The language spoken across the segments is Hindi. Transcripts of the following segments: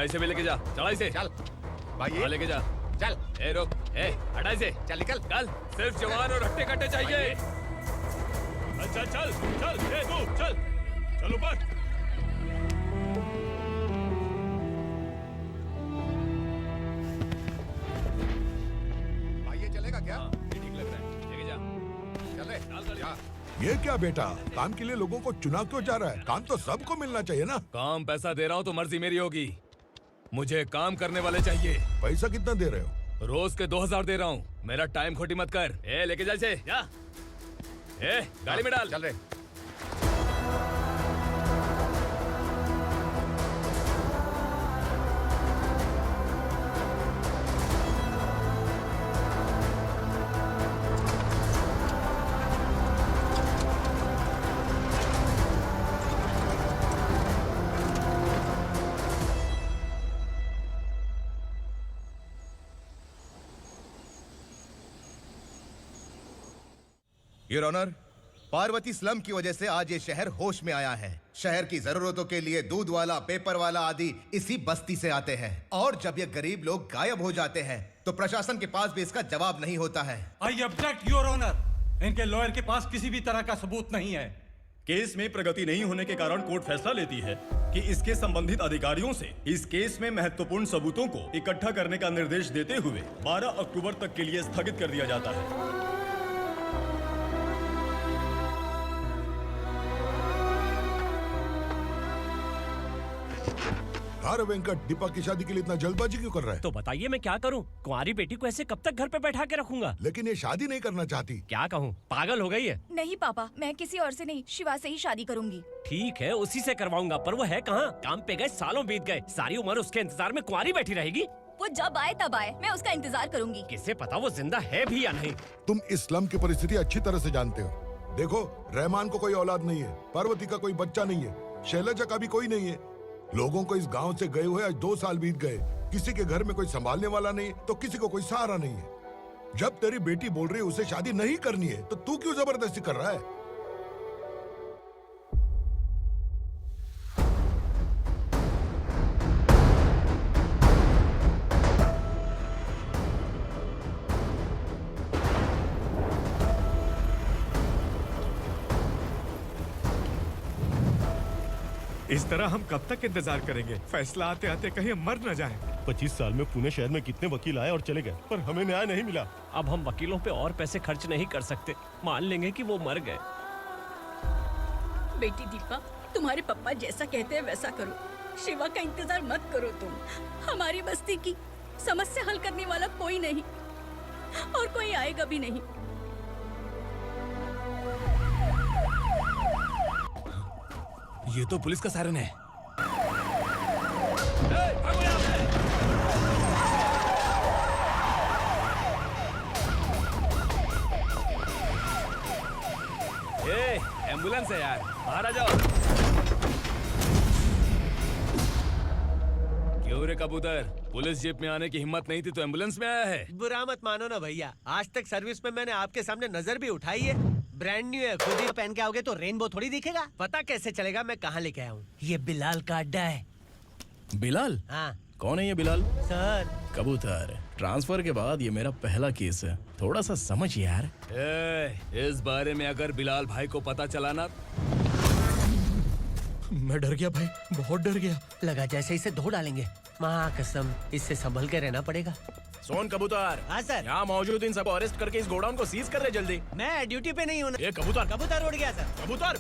इसे भी लेके जा, चला इसे। चल भाई हाँ, लेके जा। चल। ए रुक, ए हटा इसे। चल निकल। चल, सिर्फ जवान और हट्टे कट्टे चाहिए। चल चल चल, ए तू चल, चल ऊपर। भाई ये चलेगा क्या? ये ठीक लग रहा है, लेके जा। चल रे, डाल कर जा। ये क्या बेटा, काम के लिए लोगों को चुना क्यों जा रहा है? काम तो सबको मिलना चाहिए ना। काम पैसा दे रहा हूँ तो मर्जी मेरी होगी, मुझे काम करने वाले चाहिए। पैसा कितना दे रहे हो? रोज के 2000 दे रहा हूँ, मेरा टाइम खोटी मत कर। ए लेके जा इसे, जा। ए गाड़ी में डाल। चल रे। योर ऑनर, पार्वती स्लम की वजह से आज ये शहर होश में आया है। शहर की जरूरतों के लिए दूध वाला, पेपर वाला आदि इसी बस्ती से आते हैं, और जब ये गरीब लोग गायब हो जाते हैं तो प्रशासन के पास भी इसका जवाब नहीं होता है। I object your honour. इनके लॉयर के पास किसी भी तरह का सबूत नहीं है। केस में प्रगति नहीं होने के कारण कोर्ट फैसला लेती है कि इसके संबंधित अधिकारियों से इस केस में महत्वपूर्ण सबूतों को इकट्ठा करने का निर्देश देते हुए 12 अक्टूबर तक के लिए स्थगित कर दिया जाता है। अरे वेंकट, दीपा की शादी के लिए इतना जल्दबाजी क्यों कर रहा है? तो बताइए मैं क्या करूं? कुंवारी बेटी को ऐसे कब तक घर पे बैठा के रखूंगा? लेकिन ये शादी नहीं करना चाहती। क्या कहूं, पागल हो गई है। नहीं पापा, मैं किसी और से नहीं, शिवा से ही शादी करूंगी। ठीक है, उसी से करवाऊंगा, पर वो है कहाँ? काम पे गए, सालों बीत गए, सारी उम्र उसके इंतजार में कुंवारी बैठी रहेगी। वो जब आए तब आए, मैं उसका इंतजार करूंगी। किसे पता वो जिंदा है भी या नहीं। तुम इस्लाम की परिस्थिति अच्छी तरह से जानते हो। देखो, रहमान को कोई औलाद नहीं है, पार्वती का कोई बच्चा नहीं है, शैलजा का भी कोई नहीं है। लोगों को इस गांव से गए हुए आज 2 साल बीत गए। किसी के घर में कोई संभालने वाला नहीं, तो किसी को कोई सहारा नहीं है। जब तेरी बेटी बोल रही है उसे शादी नहीं करनी है, तो तू क्यों जबरदस्ती कर रहा है? इस तरह हम कब तक इंतजार करेंगे? फैसला आते आते कहीं हम मर न जाएं। 25 साल में पुणे शहर में कितने वकील आए और चले गए, पर हमें न्याय नहीं मिला। अब हम वकीलों पे और पैसे खर्च नहीं कर सकते। मान लेंगे कि वो मर गए। बेटी दीपा, तुम्हारे पापा जैसा कहते हैं वैसा करो। शिवा का इंतजार मत करो तुम। हमारी बस्ती की समस्या हल करने वाला कोई नहीं, और कोई आएगा भी नहीं। ये तो पुलिस का सायरन है। ए, एम्बुलेंस है यार, बाहर आ जाओ। क्यों रे कबूतर, पुलिस जीप में आने की हिम्मत नहीं थी तो एम्बुलेंस में आया है? बुरा मत मानो ना भैया, आज तक सर्विस में मैंने आपके सामने नजर भी उठाई है। ब्रांड न्यू है, खुद ही पहन के आओगे तो रेनबो थोड़ी दिखेगा। पता कैसे चलेगा मैं कहाँ लेके आया हूँ? ये बिलाल का अड्डा है। बिलाल? हाँ। कौन है ये बिलाल? सर। कबूतर, ट्रांसफर के बाद ये मेरा पहला केस है, थोड़ा सा समझ यार। इस बारे में अगर बिलाल भाई को पता चला ना। मैं डर गया भाई, बहुत डर गया। लगा जैसे इसे धो डालेंगे। माँ कसम, इससे संभल के रहना पड़ेगा। सोन कबूतर। हाँ सर। यहाँ मौजूद इन सबको अरेस्ट करके इस गोडाउन को सीज कर रहे जल्दी। मैं ड्यूटी पे नहीं हूँ। ये कबूतर। कबूतर उड़ गया सर। कबूतर।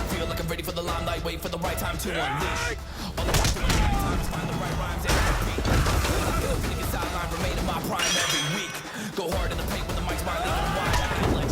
Feel like I'm ready for the limelight, wait for the right time to unleash. All the time to time is find the right rhymes and beat. Finna get sidelined, remain in my prime every week. Go hard in the paint when the mic's my lead and watch. I feel like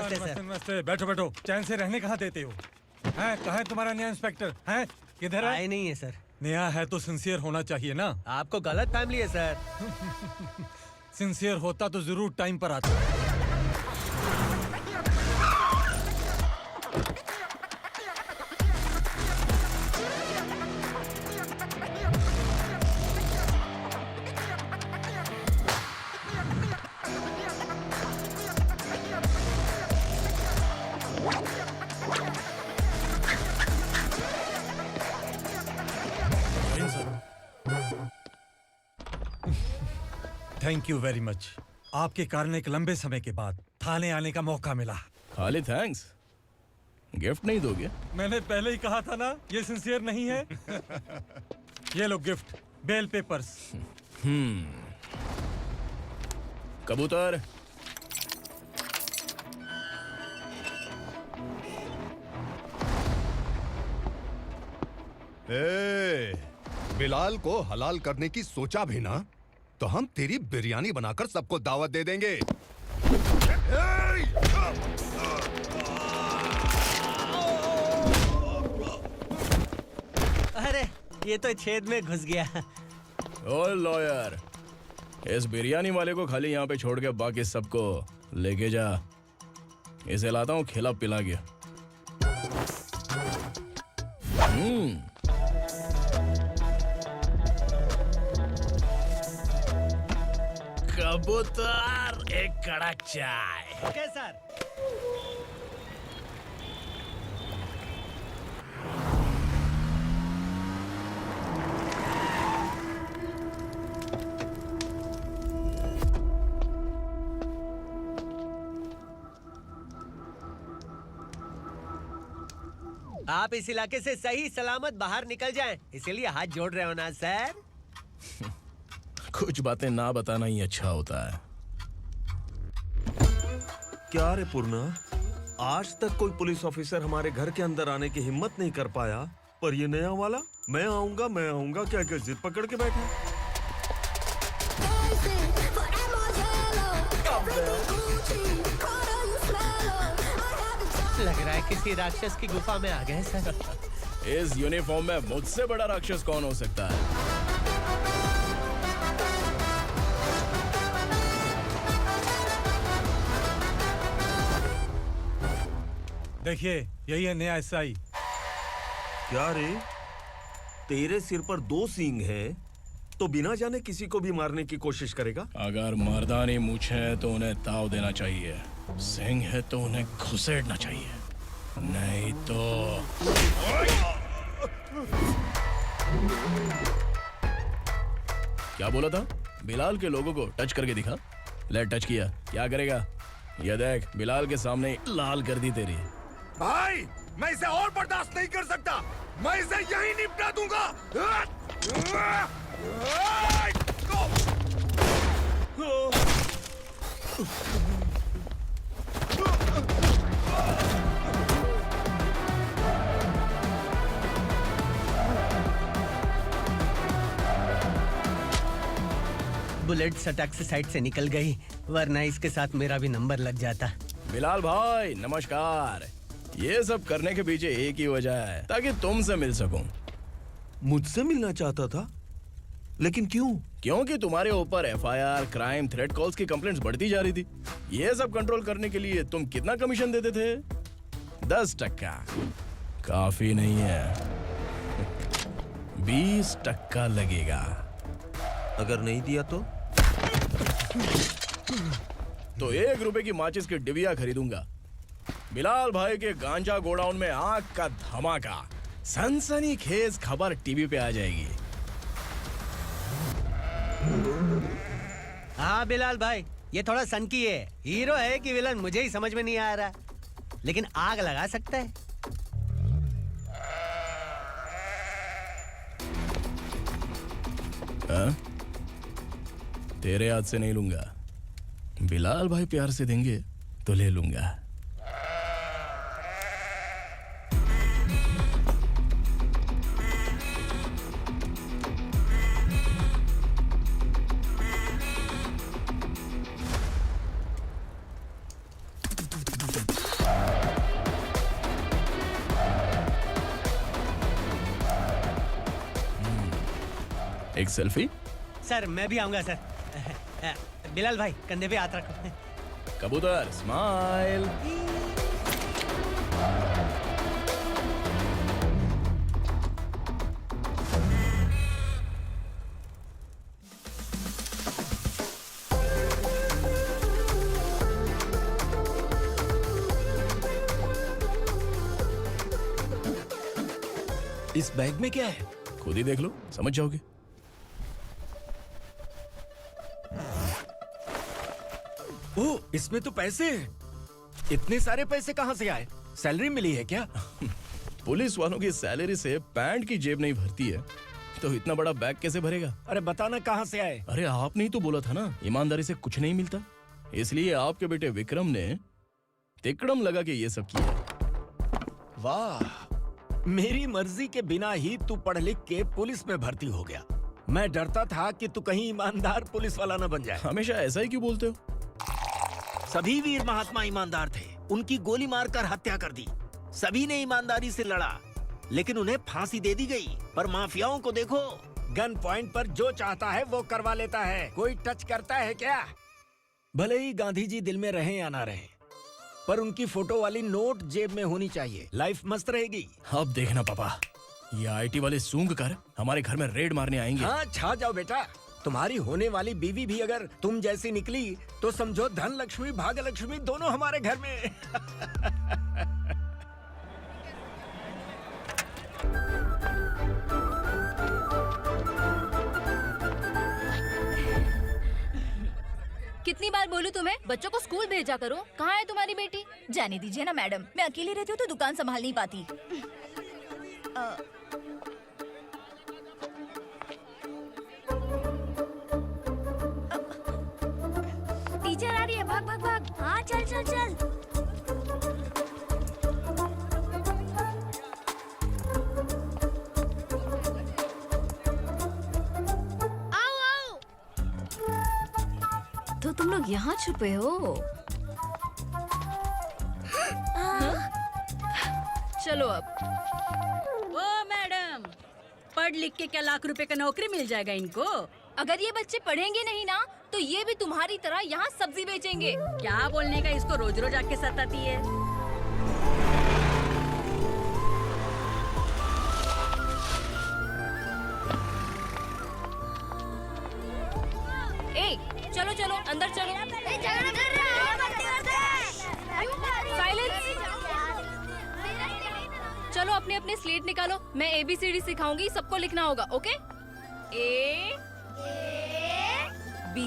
नमस्ते सर। नमस्ते। बैठो बैठो, चैन से रहने कहाँ देते हो? हैं, कहाँ है तुम्हारा नया इंस्पेक्टर? हैं, किधर है? आए नहीं है सर। नया है तो सिंसियर होना चाहिए ना। आपको गलत फैमिली है सर। सिंसियर होता तो जरूर टाइम पर आता। Thank you very much. आपके कारण एक लंबे समय के बाद थाने आने का मौका मिला। खाली थैंक्स, गिफ्ट नहीं दोगे? मैंने पहले ही कहा था ना, ये सिंसियर नहीं है। ये लो गिफ्ट, बेल पेपर्स। कबूतर, बिलाल को हलाल करने की सोचा भी ना, तो हम तेरी बिरयानी बनाकर सबको दावत दे देंगे। अरे ये तो छेद में घुस गया। ओ लॉयर, इस बिरयानी वाले को खाली यहाँ पे छोड़ के बाकी सबको लेके जा। इसे लाता हूँ खिला पिला के। कबूतर, एक कड़क चाय। Okay sir. आप इस इलाके से सही सलामत बाहर निकल जाएं, इसीलिए हाथ जोड़ रहे हो ना सर। कुछ बातें ना बताना ही अच्छा होता है। क्या रे पूर्णा, आज तक कोई पुलिस ऑफिसर हमारे घर के अंदर आने की हिम्मत नहीं कर पाया, पर ये नया वाला मैं आऊंगा क्या क्या जिद पकड़ के बैठा। लग रहा है किसी राक्षस की गुफा में आ गए सर। इस यूनिफॉर्म में मुझसे बड़ा राक्षस कौन हो सकता है? देखिए, यही है नया एसआई। क्या रे, तेरे सिर पर 2 सींग है तो बिना जाने किसी को भी मारने की कोशिश करेगा? अगर मर्दानी मूछें है तो उन्हें ताव देना चाहिए, सिंह है तो उन्हें घुसेड़ना चाहिए, नहीं तो। क्या बोला था? बिलाल के लोगों को टच करके दिखा। ले टच किया, क्या करेगा? ये देख, बिलाल के सामने ही लाल कर दी तेरी। भाई, मैं इसे और बर्दाश्त नहीं कर सकता। मैं इसे यहीं निपटा दूंगा। बुलेट सटक से साइड से निकल गई, वरना इसके साथ मेरा भी नंबर लग जाता। बिलाल भाई नमस्कार। ये सब करने के पीछे एक ही वजह है, ताकि तुमसे मिल सकूं। मुझसे मिलना चाहता था, लेकिन क्यों? क्योंकि तुम्हारे ऊपर एफआईआर, क्राइम, थ्रेट कॉल्स की कंप्लेंट्स बढ़ती जा रही थी। ये सब कंट्रोल करने के लिए तुम कितना कमीशन देते थे? 10%। काफी नहीं है, 20% लगेगा। अगर नहीं दिया तो 1 रुपए की माचिस की डिबिया खरीदूंगा। बिलाल भाई के गांजा गोडाउन में आग का धमाका, सनसनीखेज खबर टीवी पे आ जाएगी। हाँ बिलाल भाई, ये थोड़ा सनकी है। हीरो है कि विलन मुझे ही समझ में नहीं आ रहा, लेकिन आग लगा सकता है। तेरे हाथ से नहीं लूंगा, बिलाल भाई प्यार से देंगे तो ले लूंगा। एक सेल्फी? सर मैं भी आऊंगा सर। बिलाल भाई कंधे पे हाथ रखो। कबूतर स्माइल। इस बैग में क्या है? खुद ही देख लो, समझ जाओगे। ओह, इसमें तो पैसे हैं। इतने सारे पैसे कहाँ से आए? सैलरी मिली है क्या? पुलिस वालों की सैलरी से पैंट की जेब नहीं भरती है, तो इतना बड़ा बैग कैसे भरेगा? अरे बताना कहाँ से आए? अरे आपने ही तो बोला था ना, ईमानदारी से कुछ नहीं मिलता। इसलिए आपके बेटे विक्रम ने तिकड़म लगा के ये सब किया। वाह, मेरी मर्जी के बिना ही तू पढ़ लिख के पुलिस में भर्ती हो गया। मैं डरता था कि तू कहीं ईमानदार पुलिस वाला न बन जाए। हमेशा ऐसा ही क्यों बोलते हो? सभी वीर महात्मा ईमानदार थे, उनकी गोली मारकर हत्या कर दी। सभी ने ईमानदारी से लड़ा, लेकिन उन्हें फांसी दे दी गई। पर माफियाओं को देखो, गन पॉइंट पर जो चाहता है वो करवा लेता है। कोई टच करता है क्या? भले ही गांधी जी दिल में रहे या ना रहे, पर उनकी फोटो वाली नोट जेब में होनी चाहिए। लाइफ मस्त रहेगी। अब देखना पापा, ये आईटी वाले सूंघ कर हमारे घर में रेड मारने आएंगे। हाँ, छा जाओ बेटा। तुम्हारी होने वाली बीवी भी अगर तुम जैसी निकली तो समझो धन लक्ष्मी भाग्य लक्ष्मी दोनों हमारे घर में। कितनी बार बोलूं तुम्हें, बच्चों को स्कूल भेजा करो। कहाँ है तुम्हारी बेटी? जाने दीजिए ना मैडम, मैं अकेली रहती हूँ तो दुकान संभाल नहीं पाती। टीचर आ रही है, भाग भाग भाग। हाँ चल चल चल। आओ आओ। तो तुम लोग यहाँ छुपे हो? चलो अब। ओ मैडम, पढ़ लिख के क्या लाख रुपए का नौकरी मिल जाएगा इनको? अगर ये बच्चे पढ़ेंगे नहीं ना, तो ये भी तुम्हारी तरह यहाँ सब्जी बेचेंगे। क्या बोलने का, इसको रोज रोज आके सताती है। ए, चलो चलो अंदर चलो। साइलेंस। चलो अपने अपने स्लेट निकालो, मैं ABCD सिखाऊंगी, सबको लिखना होगा। ओके? A B।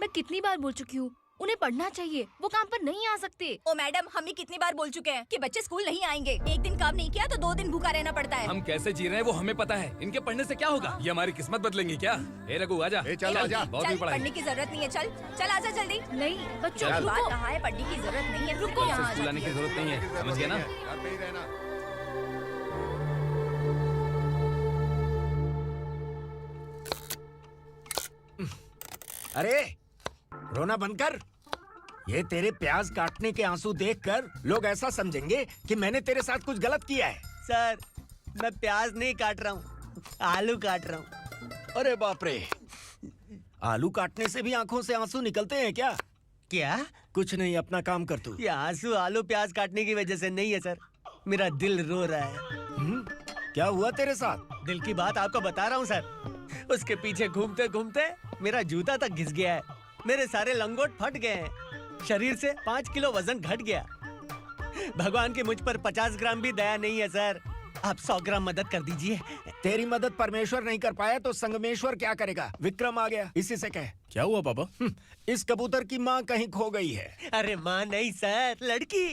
मैं कितनी बार बोल चुकी हूँ, उन्हें पढ़ना चाहिए, वो काम पर नहीं आ सकते। ओ मैडम, हम भी कितनी बार बोल चुके हैं कि बच्चे स्कूल नहीं आएंगे। एक दिन काम नहीं किया तो 2 दिन भूखा रहना पड़ता है। हम कैसे जी रहे हैं वो हमें पता है, इनके पढ़ने से क्या होगा? ये हमारी किस्मत बदलेंगी क्या? ए रघु आजा। चल आजा। बहुत भी पढ़ाई। पढ़ने की जरूरत नहीं है, चल चल आजा जल्दी। नहीं बच्चों, बात कहा है, पढ़ने की जरूरत नहीं है। रुको, यहाँ स्कूल आने की जरूरत नहीं है, समझ गया ना? घर पे ही रहना। अरे रोना बंद कर। ये तेरे प्याज काटने के आंसू देखकर लोग ऐसा समझेंगे कि मैंने तेरे साथ कुछ गलत किया है। सर मैं प्याज नहीं काट रहा हूँ, आलू काट रहा हूँ। अरे बाप रे, आलू काटने से भी आंखों से आंसू निकलते हैं क्या? क्या? कुछ नहीं, अपना काम कर तू। ये आंसू आलू प्याज काटने की वजह से नहीं है सर, मेरा दिल रो रहा है। क्या हुआ तेरे साथ? दिल की बात आपको बता रहा हूँ सर। उसके पीछे घूमते घूमते मेरा जूता तक घिस गया है, मेरे सारे लंगोट फट गए हैं, शरीर से 5 किलो वजन घट गया। भगवान की मुझ पर 50 ग्राम भी दया नहीं है सर, आप 100 ग्राम मदद कर दीजिए। तेरी मदद परमेश्वर नहीं कर पाया तो संगमेश्वर क्या करेगा? विक्रम आ गया, इसी से कह। क्या हुआ पापा? इस कबूतर की माँ कहीं खो गई है। अरे माँ नहीं सर, लड़की।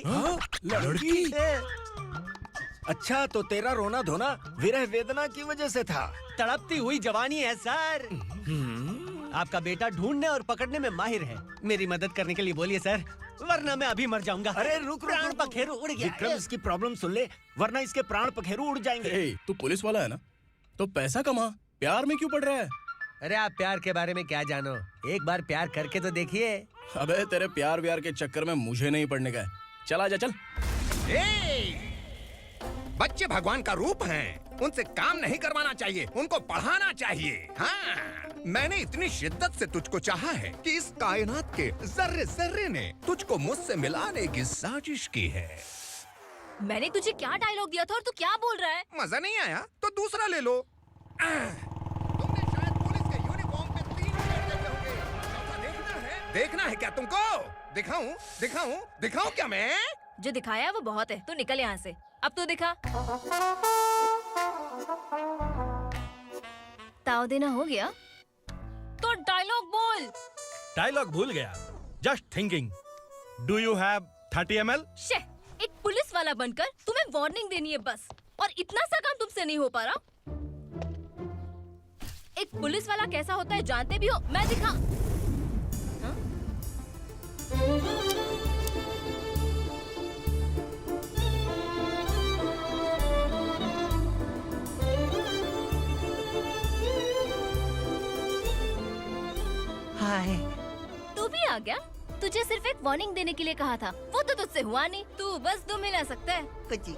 लड़की? अच्छा, तो तेरा रोना धोना विरह वेदना की वजह से था। तड़पती हुई जवानी है सर। आपका बेटा ढूंढने और पकड़ने में माहिर है, मेरी मदद करने के लिए बोलिए सर, वरना मैं अभी मर जाऊंगा। अरे रुक, प्राण पखेरु उड़ गया। विक्रम, इसकी प्रॉब्लम सुन ले, वरना इसके प्राण पखेरु उड़ जाएंगे। ए, तू पुलिस वाला है ना, तो पैसा कमा, प्यार में क्यों पड़ रहा है? अरे आप प्यार के बारे में क्या जानो, एक बार प्यार करके तो देखिए। अबे तेरे प्यार व्यार के चक्कर में मुझे नहीं पड़ने का है। चल आजा चल। बच्चे भगवान का रूप हैं, उनसे काम नहीं करवाना चाहिए, उनको पढ़ाना चाहिए। हाँ, मैंने इतनी शिद्दत से तुझको चाहा है कि इस कायनात के जर्रे जर्रे ने तुझको मुझसे मिलाने की साजिश की है। मैंने तुझे क्या डायलॉग दिया था और तू क्या बोल रहा है? मजा नहीं आया तो दूसरा ले लो। तुमने शायद पुलिस के यूनिफॉर्म पे 3 शेर देखे होंगे। चौथा देखना है क्या तुमको? दिखाऊं क्या मैं? जो दिखाया है वो बहुत है, तू निकल यहाँ से। अब तू दिखा। ताव देना हो गया तो डायलॉग बोल। डायलॉग भूल गया। Just thinking. Do you have 30 ml? शे, एक पुलिस वाला बनकर तुम्हें वार्निंग देनी है बस, और इतना सा काम तुमसे नहीं हो पा रहा। एक पुलिस वाला कैसा होता है जानते भी हो? मैं दिखा। हाँ? हाय। तू भी आ गया? तुझे सिर्फ एक वार्निंग देने के लिए कहा था, वो तो तुझसे हुआ नहीं। तू बस 2 मिला सकता है। कुछ।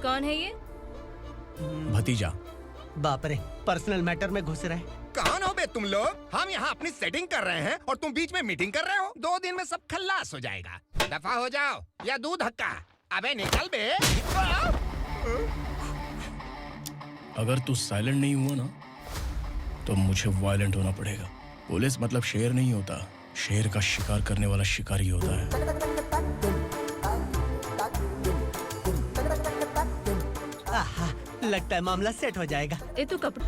कौन है ये? भतीजा। बाप रे, पर्सनल मैटर में घुस रहे। कौन हो बे तुम लोग? हम यहाँ अपनी सेटिंग कर रहे हैं और तुम बीच में मीटिंग कर रहे हो। 2 दिन में सब खल्लास हो जाएगा। दफा हो जाओ या दूध हक्का। अबे निकल बे। अगर तू साइलेंट नहीं हुआ ना तो मुझे वायलेंट होना पड़ेगा। पुलिस मतलब शेर नहीं होता, शेर का शिकार करने वाला शिकारी होता है। आहा, लगता है मामला सेट हो जाएगा। ए तू कपड़ा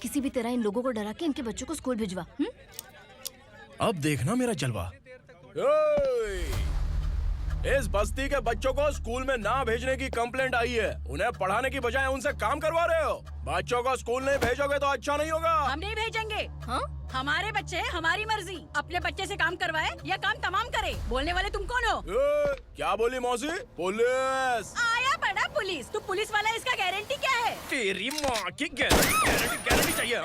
किसी भी तरह इन लोगों को डरा के इनके बच्चों को स्कूल भिजवा। अब देखना मेरा जलवा। इस बस्ती के बच्चों को स्कूल में ना भेजने की कंप्लेंट आई है। उन्हें पढ़ाने की बजाय उनसे काम करवा रहे हो। बच्चों को स्कूल नहीं भेजोगे तो अच्छा नहीं होगा। हम नहीं भेजेंगे। हाँ? हमारे बच्चे हमारी मर्जी। अपने बच्चे से काम करवाए या काम तमाम करे। बोलने वाले तुम कौन हो? क्या बोली मौसी? पुलिस आया बड़ा पुलिस। तू पुलिस वाला, इसका गारंटी क्या है? तेरी माँ की गारंटी चाहिए।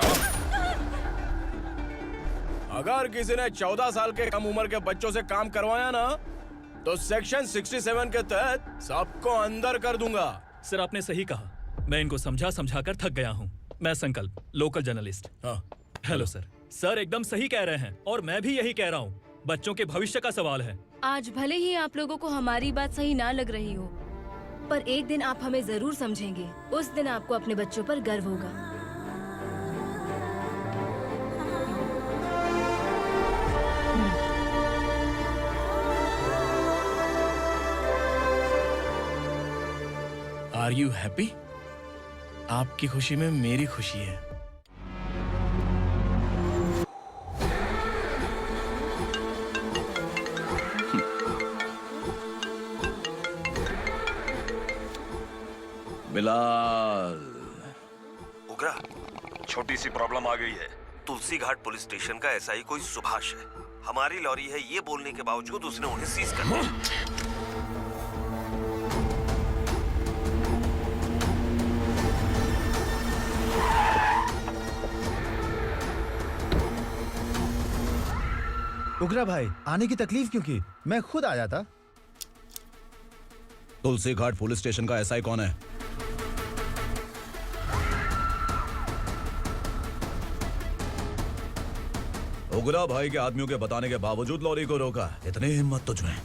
अगर किसी ने 14 साल के कम उम्र के बच्चों से काम करवाया ना तो सेक्शन 67 के तहत सबको अंदर कर दूंगा। सर आपने सही कहा। मैं इनको समझा कर थक गया हूँ। मैं संकल्प, लोकल जर्नलिस्ट। हाँ। Hello sir. सर एकदम सही कह रहे हैं और मैं भी यही कह रहा हूँ। बच्चों के भविष्य का सवाल है। आज भले ही आप लोगों को हमारी बात सही ना लग रही हो, पर एक दिन आप हमें जरूर समझेंगे। उस दिन आपको अपने बच्चों पर गर्व होगा। Are you happy? आपकी खुशी में मेरी खुशी है। बिलाल। उग्रा, छोटी सी प्रॉब्लम आ गई है। तुलसी घाट पुलिस स्टेशन का एसआई कोई सुभाष है। हमारी लॉरी है ये बोलने के बावजूद उसने उन्हें सीज कर दिया। उग्रा भाई, आने की तकलीफ क्यों की? मैं खुद आया था। तुलसी घाट पुलिस स्टेशन का एसआई कौन है? उग्रा भाई के आदमियों के बताने के बावजूद लॉरी को रोका। इतनी हिम्मत तुझमें?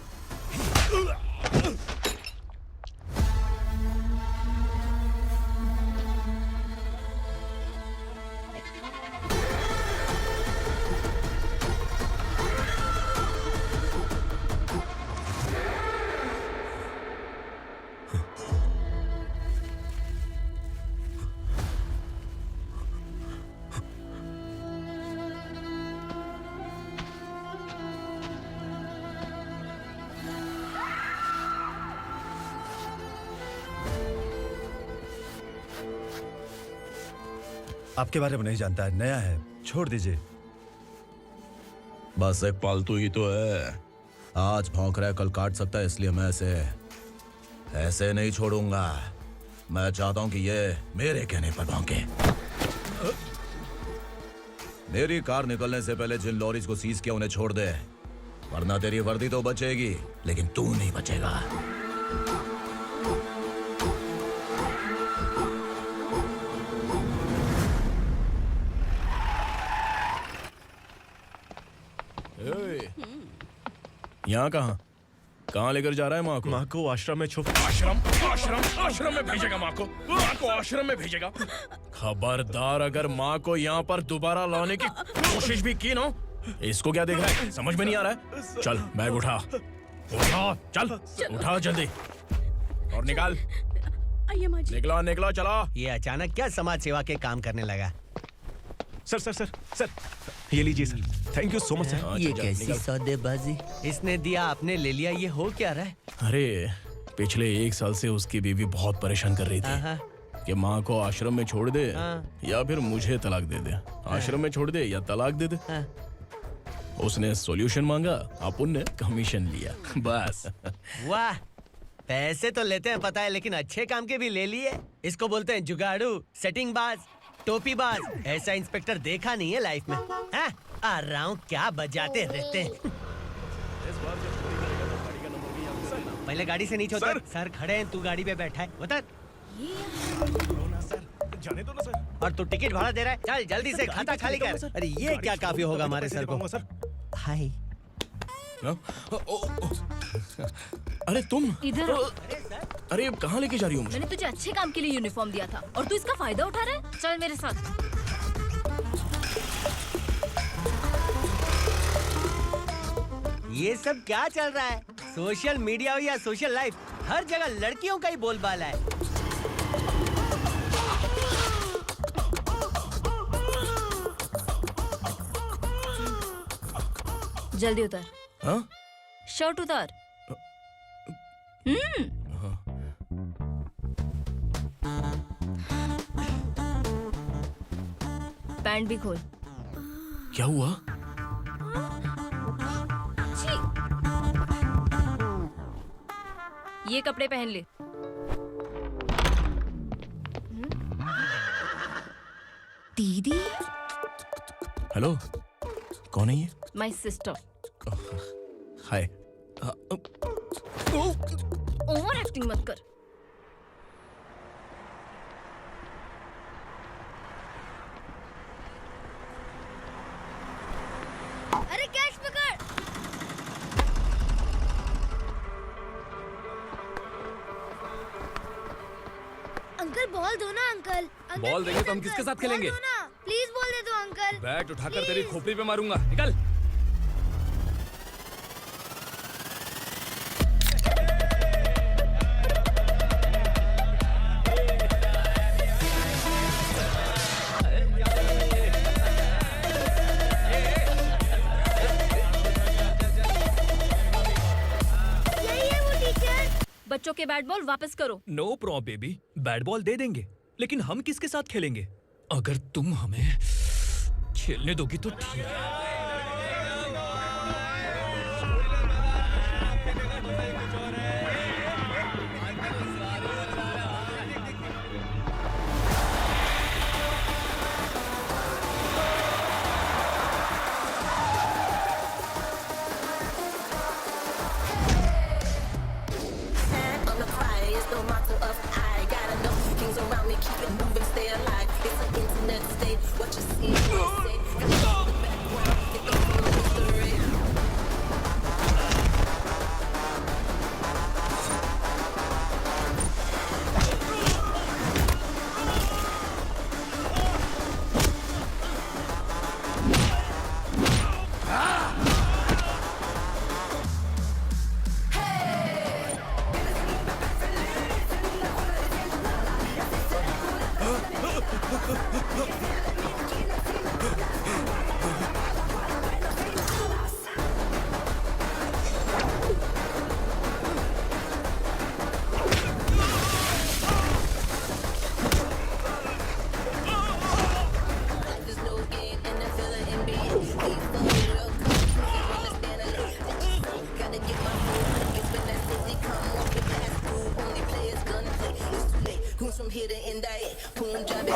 आपके बारे में नहीं जानता है, नया है, छोड़ दीजिए। बस एक पालतू ही तो है। आज भौंक रहा है, कल काट सकता है, इसलिए मैं ऐसे नहीं छोड़ूंगा। मैं चाहता हूं कि ये मेरे कहने पर भौंके। मेरी कार निकलने से पहले जिन लॉरीज को सीज किया उन्हें छोड़ दे। वरना तेरी वर्दी तो बचेगी लेकिन तू नहीं बचेगा। यहाँ कहाँ लेकर जा रहा है माँ को? माँ को आश्रम में छुप। आश्रम में भेजेगा माँ को आश्रम में भेजेगा। खबरदार अगर माँ को यहाँ पर दोबारा लाने की कोशिश भी की ना, इसको क्या देख रहा है? समझ में नहीं आ रहा है? चल बैग उठा चल उठा जल्दी और निकाल। आइए माँ जी। निकला चला। ये अचानक क्या समाज सेवा के काम करने लगा? सर ये लीजिए sir. Thank you so much sir. ये कैसी सौदेबाजी? इसने दिया आपने ले लिया, ये हो क्या रहा है? अरे पिछले 1 साल से उसकी बीवी बहुत परेशान कर रही थी कि माँ को आश्रम में छोड़ दे या फिर मुझे तलाक दे दे। आश्रम में छोड़ दे या तलाक दे दे। उसने सॉल्यूशन मांगा, अपन ने कमीशन लिया बस। वाह, पैसे तो लेते हैं पता है, लेकिन अच्छे काम के भी ले लिए। इसको बोलते हैं जुगाड़ू, सेटिंग बाज, टोपी बाज। ऐसा इंस्पेक्टर देखा नहीं है लाइफ में। हाँ? आ रहा हूँ, क्या बजाते रहते हैं। पहले गाड़ी से नीचे उतर। सर खड़े हैं, तू गाड़ी पे बैठा है, उतर। जाने दो ना सर। और तू टिकट भाड़ा दे रहा है, चल जल्दी से खाता खाली कर। अरे ये क्या काफी होगा हमारे सर को। हाय। अरे तुम इधर। अरे कहाँ लेके जा रही हो? मैंने तुझे अच्छे काम के लिए यूनिफॉर्म दिया था और तू इसका फायदा उठा रहा है। चल मेरे साथ। ये सब क्या चल रहा है? सोशल मीडिया हो या सोशल लाइफ, हर जगह लड़कियों का ही बोलबाला है। जल्दी उतर। हाँ? शर्ट उतार। पैंट भी खोल। क्या हुआ? ये कपड़े पहन ले। दीदी। हेलो, कौन है ये? My sister. Hi. Over acting मत कर। अरे कैच पकड़। अंकल बॉल दो ना अंकल। बॉल देंगे तो हम किसके साथ खेलेंगे? प्लीज बॉल दे दो अंकल। बैट उठाकर तेरी खोपड़ी पे मारूंगा, निकल। बच्चों के बैट बॉल वापस करो। No problem baby, bat ball दे देंगे, लेकिन हम किसके साथ खेलेंगे? अगर तुम हमें खेलने दोगी तो ठीक है। Who's from here to India? Punjabi.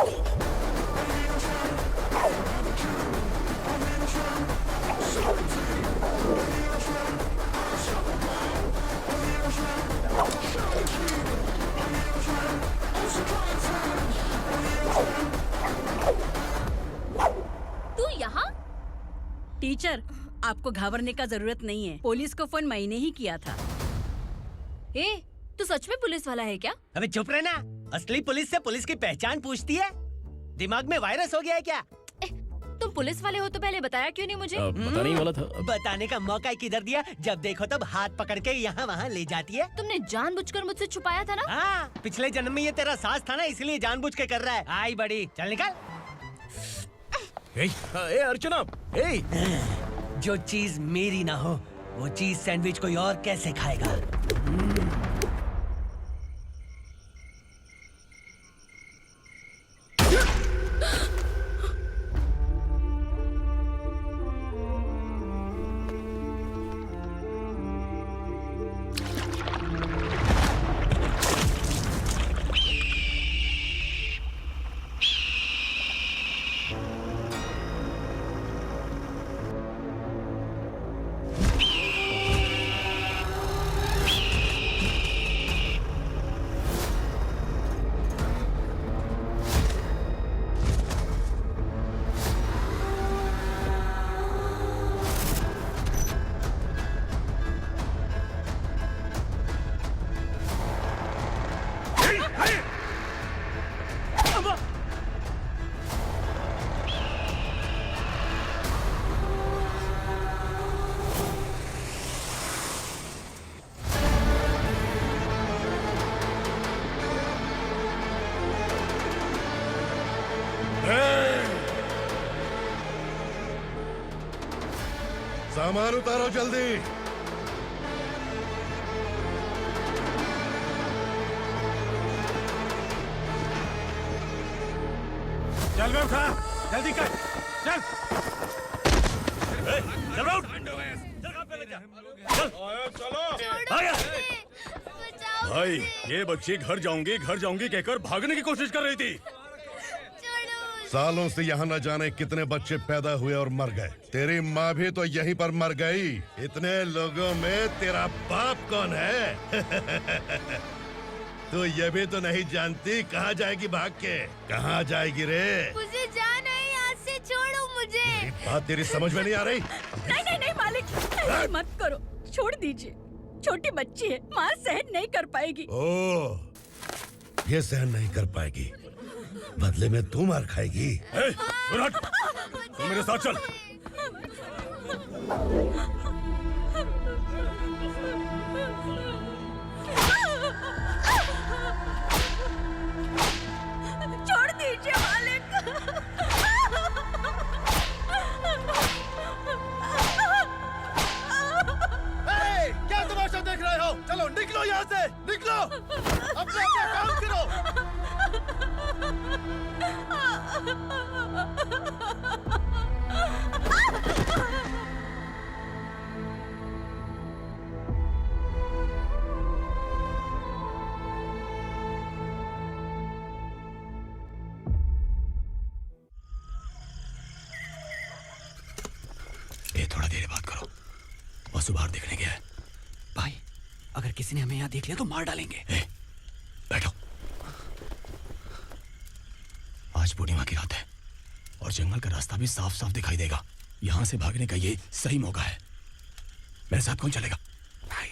तू यहाँ? टीचर, आपको घबराने का जरूरत नहीं है। पुलिस को फोन मैंने ही किया था। ए, तू सच में पुलिस वाला है क्या? अबे चुप रहना। असली पुलिस से पुलिस की पहचान पूछती है? दिमाग में वायरस हो गया है क्या? तुम पुलिस वाले हो तो पहले बताया क्यों नहीं मुझे? बताने ही वाला था। बताने का मौका किधर दिया? जब देखो तब हाथ पकड़ के यहाँ वहाँ ले जाती है। तुमने जानबूझकर मुझसे छुपाया था ना? हाँ, पिछले जन्म में ये तेरा सास था ना, इसलिए जानबूझ के कर रहा है। आई बड़ी, चल निकल। ए अर्चना, ए! जो चीज मेरी ना हो, वो चीज सैंडविच कोई और कैसे खाएगा? सामान उतारो जल्दी। चल बे उठा, जल्दी कर, चल। चल उठ। चलो। भाई, ये बच्ची घर जाऊंगी कहकर भागने की कोशिश कर रही थी। सालों से यहाँ न जाने कितने बच्चे पैदा हुए और मर गए। तेरी माँ भी तो यहीं पर मर गई। इतने लोगों में तेरा बाप कौन है? तू ये भी तो नहीं जानती कहाँ जाएगी भाग के? कहाँ जाएगी रे? मुझे जाना है यहाँ से, छोड़ो मुझे। बात तेरी समझ में नहीं आ रही? नहीं मालिक, ऐसे मत करो, छोड़ दीजिए। छोटी बच्ची है, माँ सहन नहीं कर पाएगी। ओह, ये सहन नहीं कर पाएगी। बदले में तू मार खाएगी। विराट, तू मेरे साथ चल। छोड़ दीजिए मालिक। क्या तमाशा देख रहे हो? चलो निकलो यहाँ से, निकलो। अपना काम करो। थोड़ा देर बात करो। वसु बाहर देखने गया है। भाई, अगर किसी ने हमें यहाँ देख लिया तो मार डालेंगे। बैठो। आज पूर्णिमा की रात है और जंगल का रास्ता भी साफ साफ दिखाई देगा। यहाँ से भागने का ये सही मौका है। मेरे साथ कौन चलेगा? भाई,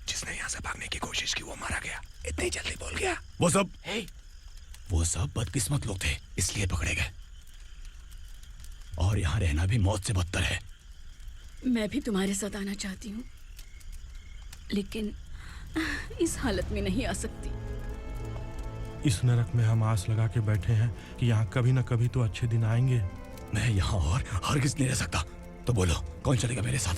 जिसने यहाँ से भागने की कोशिश की वो मारा गया। इतनी जल्दी बोल गया। वो सब बदकिस्मत लोग थे, इसलिए पकड़े गए। और यहाँ रहना भी मौत से बदतर है। मैं भी तुम्हारे साथ आना चाहती हूँ, लेकिन इस हालत में नहीं आ सकती। इस नरक में हम आस लगा के बैठे हैं कि यहाँ कभी न कभी तो अच्छे दिन आएंगे। मैं यहाँ और हरगिज़ नहीं रह सकता। तो बोलो, कौन चलेगा मेरे साथ?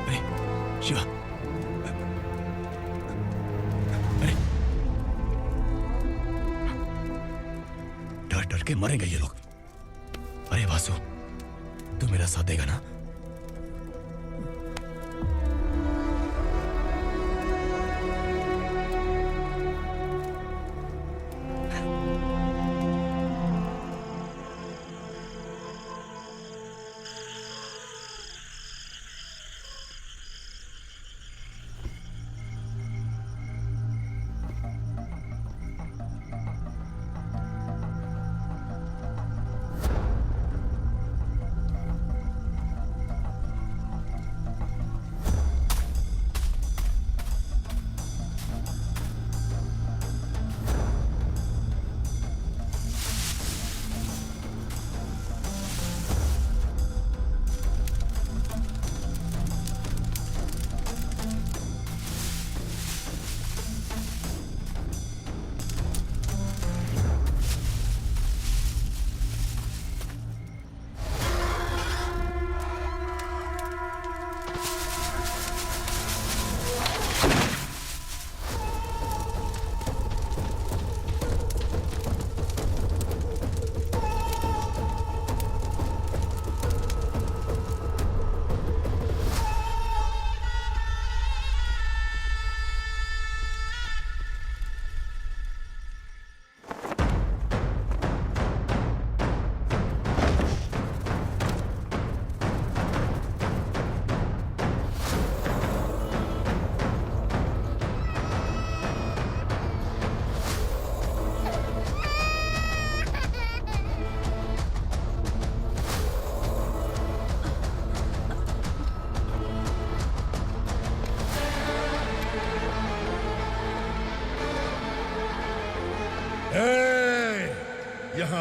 अरे शिवा, अरे डर डर के मरेंगे ये लोग। अरे वासु, तू मेरा साथ देगा ना?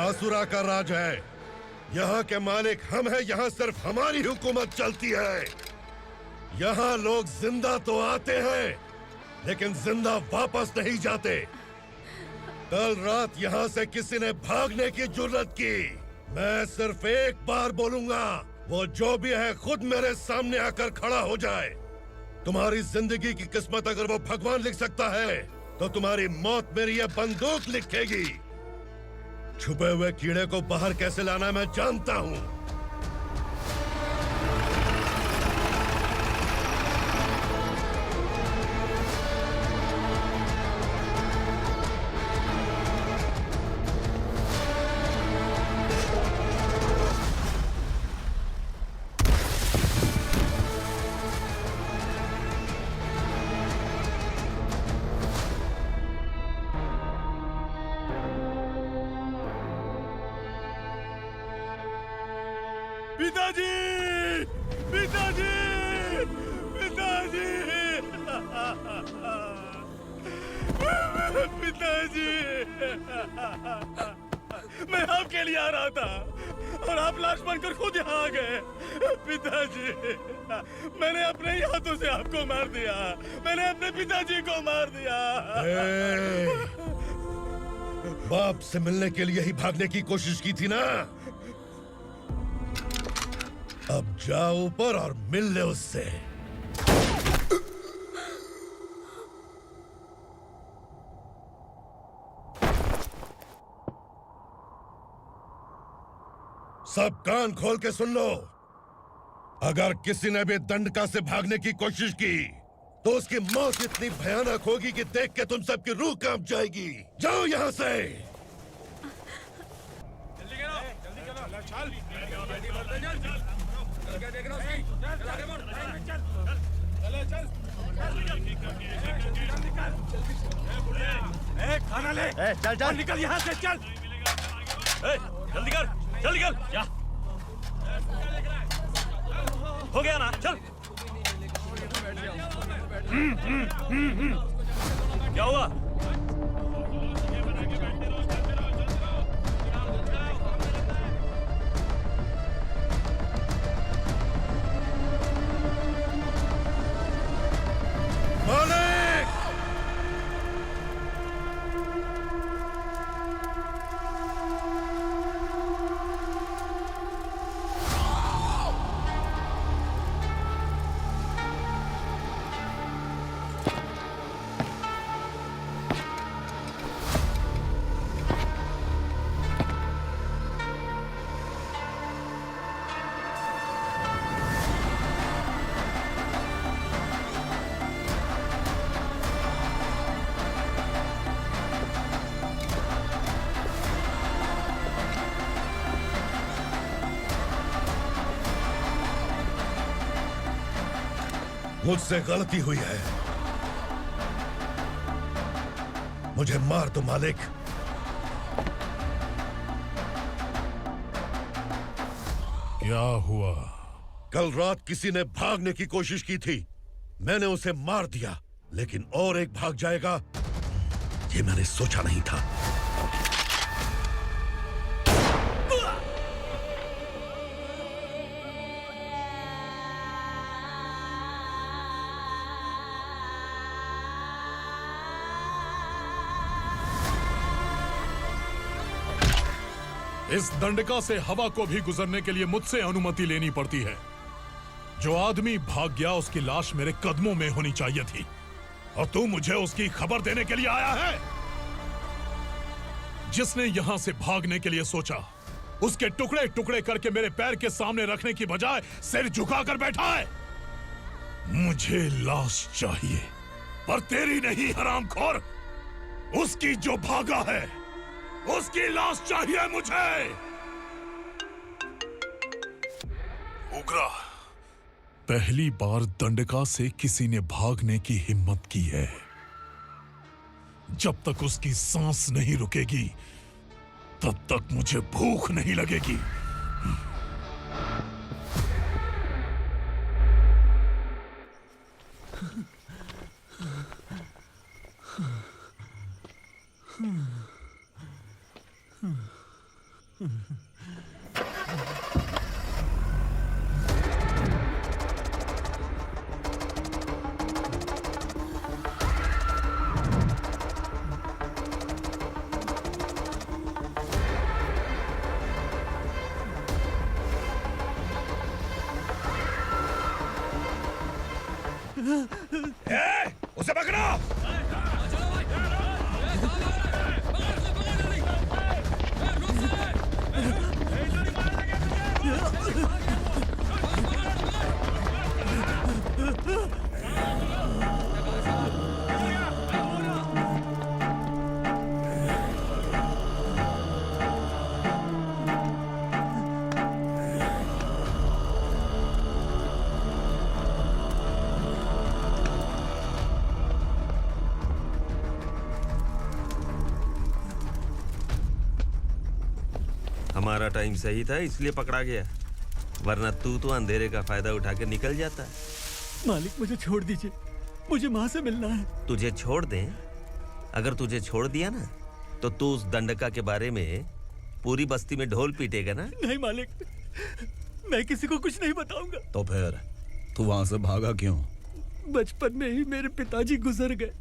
आसुरा का राज है। यहाँ के मालिक हम हैं, यहाँ सिर्फ हमारी हुकूमत चलती है। यहाँ लोग जिंदा तो आते हैं लेकिन जिंदा वापस नहीं जाते। कल रात यहाँ से किसी ने भागने की जुर्रत की, मैं सिर्फ एक बार बोलूंगा, वो जो भी है खुद मेरे सामने आकर खड़ा हो जाए। तुम्हारी जिंदगी की किस्मत अगर वो भगवान लिख सकता है तो तुम्हारी मौत मेरी ये बंदूक लिखेगी। छुपे हुए कीड़े को बाहर कैसे लाना मैं जानता हूँ। पिताजी, पिताजी, पिताजी, पिताजी, मैं आपके लिए आ रहा था और आप लाश बनकर खुद यहाँ आ गए। पिताजी, मैंने अपने ही हाथों से आपको मार दिया। मैंने अपने पिताजी को मार दिया। बाप से मिलने के लिए ही भागने की कोशिश की थी ना? अब जाओ ऊपर और मिल ले उससे। सब कान खोल के सुन लो। अगर किसी ने भी दंडका से भागने की कोशिश की तो उसकी मौत इतनी भयानक होगी कि देख के तुम सबकी रूह कांप जाएगी। जाओ यहाँ से। खाना ले। चल चल निकल यहाँ से, चल। जल्दी कर, जल्दी कर। जा। हो गया ना, चल। क्या हुआ? मालिक! मुझसे गलती हुई है, मुझे मार दो मालिक। क्या हुआ? कल रात किसी ने भागने की कोशिश की थी, मैंने उसे मार दिया, लेकिन और एक भाग जाएगा ये मैंने सोचा नहीं था। इस दंडका से हवा को भी गुजरने के लिए मुझसे अनुमति लेनी पड़ती है। जो आदमी भाग गया उसकी लाश मेरे कदमों में होनी चाहिए थी, और तू मुझे उसकी खबर देने के लिए आया है। जिसने यहां से भागने के लिए सोचा, उसके टुकड़े टुकड़े करके मेरे पैर के सामने रखने की बजाय सिर झुकाकर बैठा है। मुझे लाश चाहिए, पर तेरी नहीं हरामखोर, उसकी जो भागा है उसकी लाश चाहिए मुझे। उग्रा, पहली बार दंडका से किसी ने भागने की हिम्मत की है। जब तक उसकी सांस नहीं रुकेगी तब तक मुझे भूख नहीं लगेगी। उसे पकड़ो। हमारा टाइम सही था इसलिए पकड़ा गया, वरना तू तो अंधेरे का फायदा उठा के निकल जाता। मालिक मुझे छोड़ दीजिए, मुझे माँ से मिलना है। तुझे छोड़ दें? अगर तुझे छोड़ दिया ना तो तू उस दंडका के बारे में पूरी बस्ती में ढोल पीटेगा ना। नहीं मालिक, मैं किसी को कुछ नहीं बताऊंगा। तो फिर तू वहां से भागा क्यों? बचपन में ही मेरे पिताजी गुजर गए,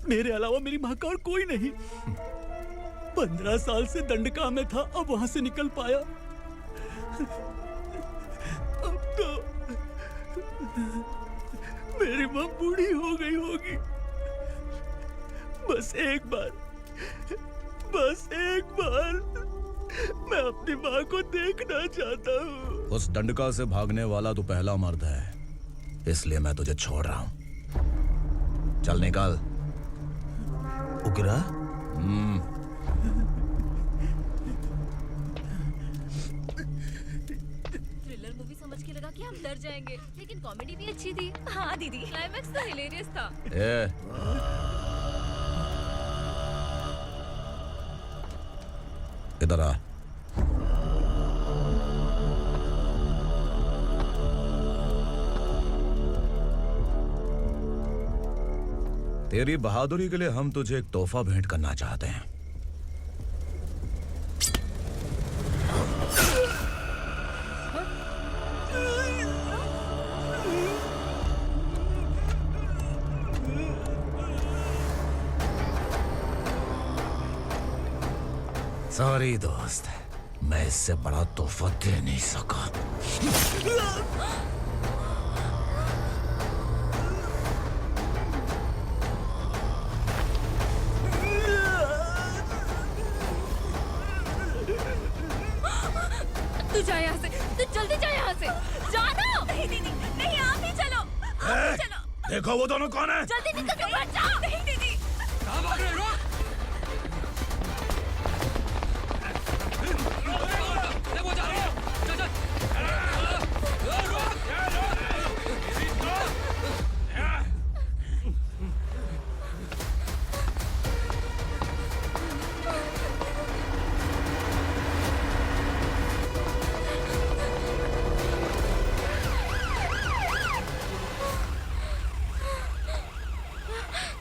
मेरे अलावा मेरी माँ का और कोई नहीं। 15 साल से दंडका में था, अब वहां से निकल पाया। अब तो मेरी माँ बूढ़ी हो गई होगी। बस एक बार मैं अपनी माँ को देखना चाहता हूँ। उस दंडका से भागने वाला तू पहला मर्द है, इसलिए मैं तुझे छोड़ रहा हूँ। चल निकल। उग्रा? थ्रिलर मूवी समझ के लगा कि हम डर जाएंगे, लेकिन कॉमेडी भी अच्छी थी। हाँ दीदी, क्लाइमैक्स तो हिलेरियस था। इधर आ। तेरी बहादुरी के लिए हम तुझे एक तोहफा भेंट करना चाहते हैं। सॉरी दोस्त, मैं इससे बड़ा तोहफा दे नहीं सका। तू जा यहाँ से, तू जल्दी जा यहाँ से। जानो। नहीं दीदी, नहीं आप ही चलो। आप ही चलो। देखो वो दोनों कौन है? जल्दी निकल के मत जाओ। नहीं दीदी। कहाँ भाग रहे हो?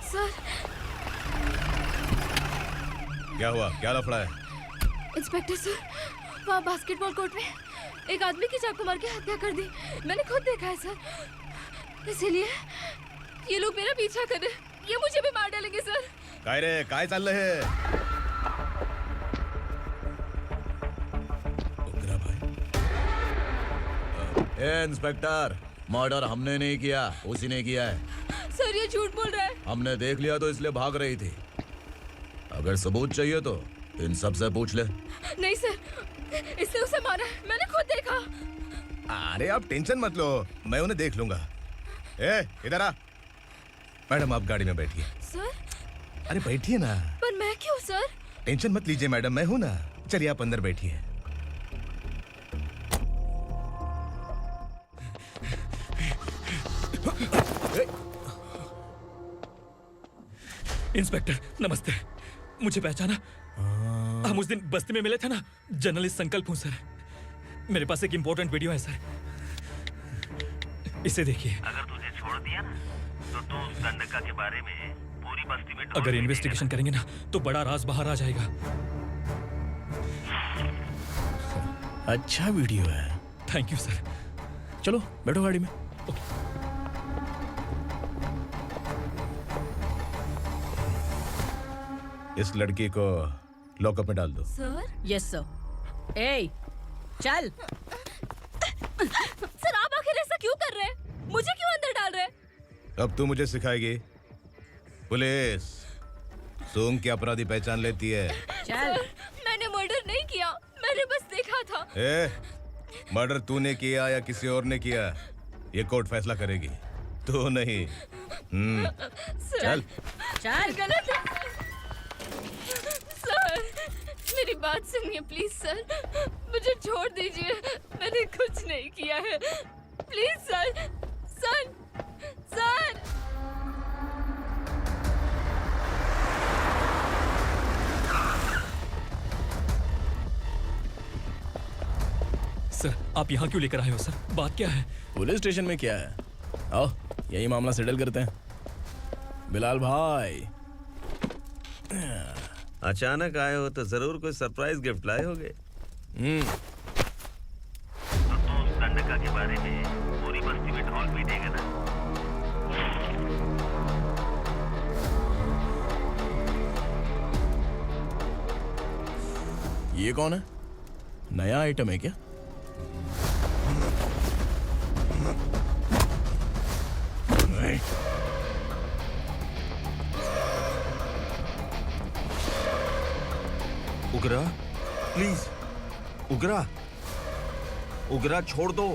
सर। क्या हुआ? क्या लफड़ा है? इंस्पेक्टर सर, वहाँ बास्केटबॉल कोर्ट में एक आदमी की चाकू मार के हत्या कर दी। मैंने खुद देखा है सर, इसीलिए ये लोग मेरा पीछा कर रहे हैं। ये मुझे भी मार डालेंगे सर। काय रे, काय चाललंय हे? ए इंस्पेक्टर, मर्डर हमने नहीं किया, उसी ने किया है। सर ये झूठ बोल रहा है। हमने देख लिया तो इसलिए भाग रही थी। अगर सबूत चाहिए तो इन सब से पूछ ले। नहीं सर, इसने उसे मारा है, मैंने खुद देखा। अरे आप टेंशन मत लो, मैं उन्हें देख लूंगा। ए, इधर आ। मैडम आप गाड़ी में बैठिए। सर? अरे बैठिए ना। पर मैं क्यों सर? टेंशन मत लीजिए मैडम, मैं हूं ना। चलिए आप अंदर बैठिए। इंस्पेक्टर नमस्ते, मुझे पहचाना? हम उस दिन बस्ती में मिले थे ना। जर्नलिस्ट संकल्प हूँ सर। मेरे पास एक इम्पोर्टेंट वीडियो है सर, इसे देखिए। अगर तुझे छोड़ दिया ना तो तू उस दंडका के बारे में पूरी बस्ती में अगर इन्वेस्टिगेशन करेंगे ना तो बड़ा राज बाहर आ जाएगा। अच्छा वीडियो है। Thank you sir. चलो बैठो गाड़ी में। इस लड़की को लॉकअप में डाल दो। सर? Yes sir. ए, चल। सर आप आखिर ऐसा क्यों कर रहे हैं? मुझे क्यों अब तू मुझे सिखाएगी? पुलिस सूंघ के अपराधी पहचान लेती है। सर, मैंने मर्डर नहीं किया, मैंने बस देखा था। मर्डर तूने किया या किसी और ने किया, ये कोर्ट फैसला करेगी, तू नहीं। चल चल। गलत है सर, मेरी बात सुनिए प्लीज सर, मुझे छोड़ दीजिए, मैंने कुछ नहीं किया है, please sir. Sir sir sir, आप यहाँ क्यों लेकर आए हो सर? बात क्या है? पुलिस स्टेशन में क्या है? आओ यही मामला सेटल करते हैं। बिलाल भाई, अचानक आए हो तो जरूर कोई सरप्राइज गिफ्ट लाए होगे। तो उस दंडका के बारे में पूरी बस्ती में ढोल पीटेगा ना। ये कौन है? नया आइटम है क्या? उगरा, प्लीज उगरा, उगरा छोड़ दो,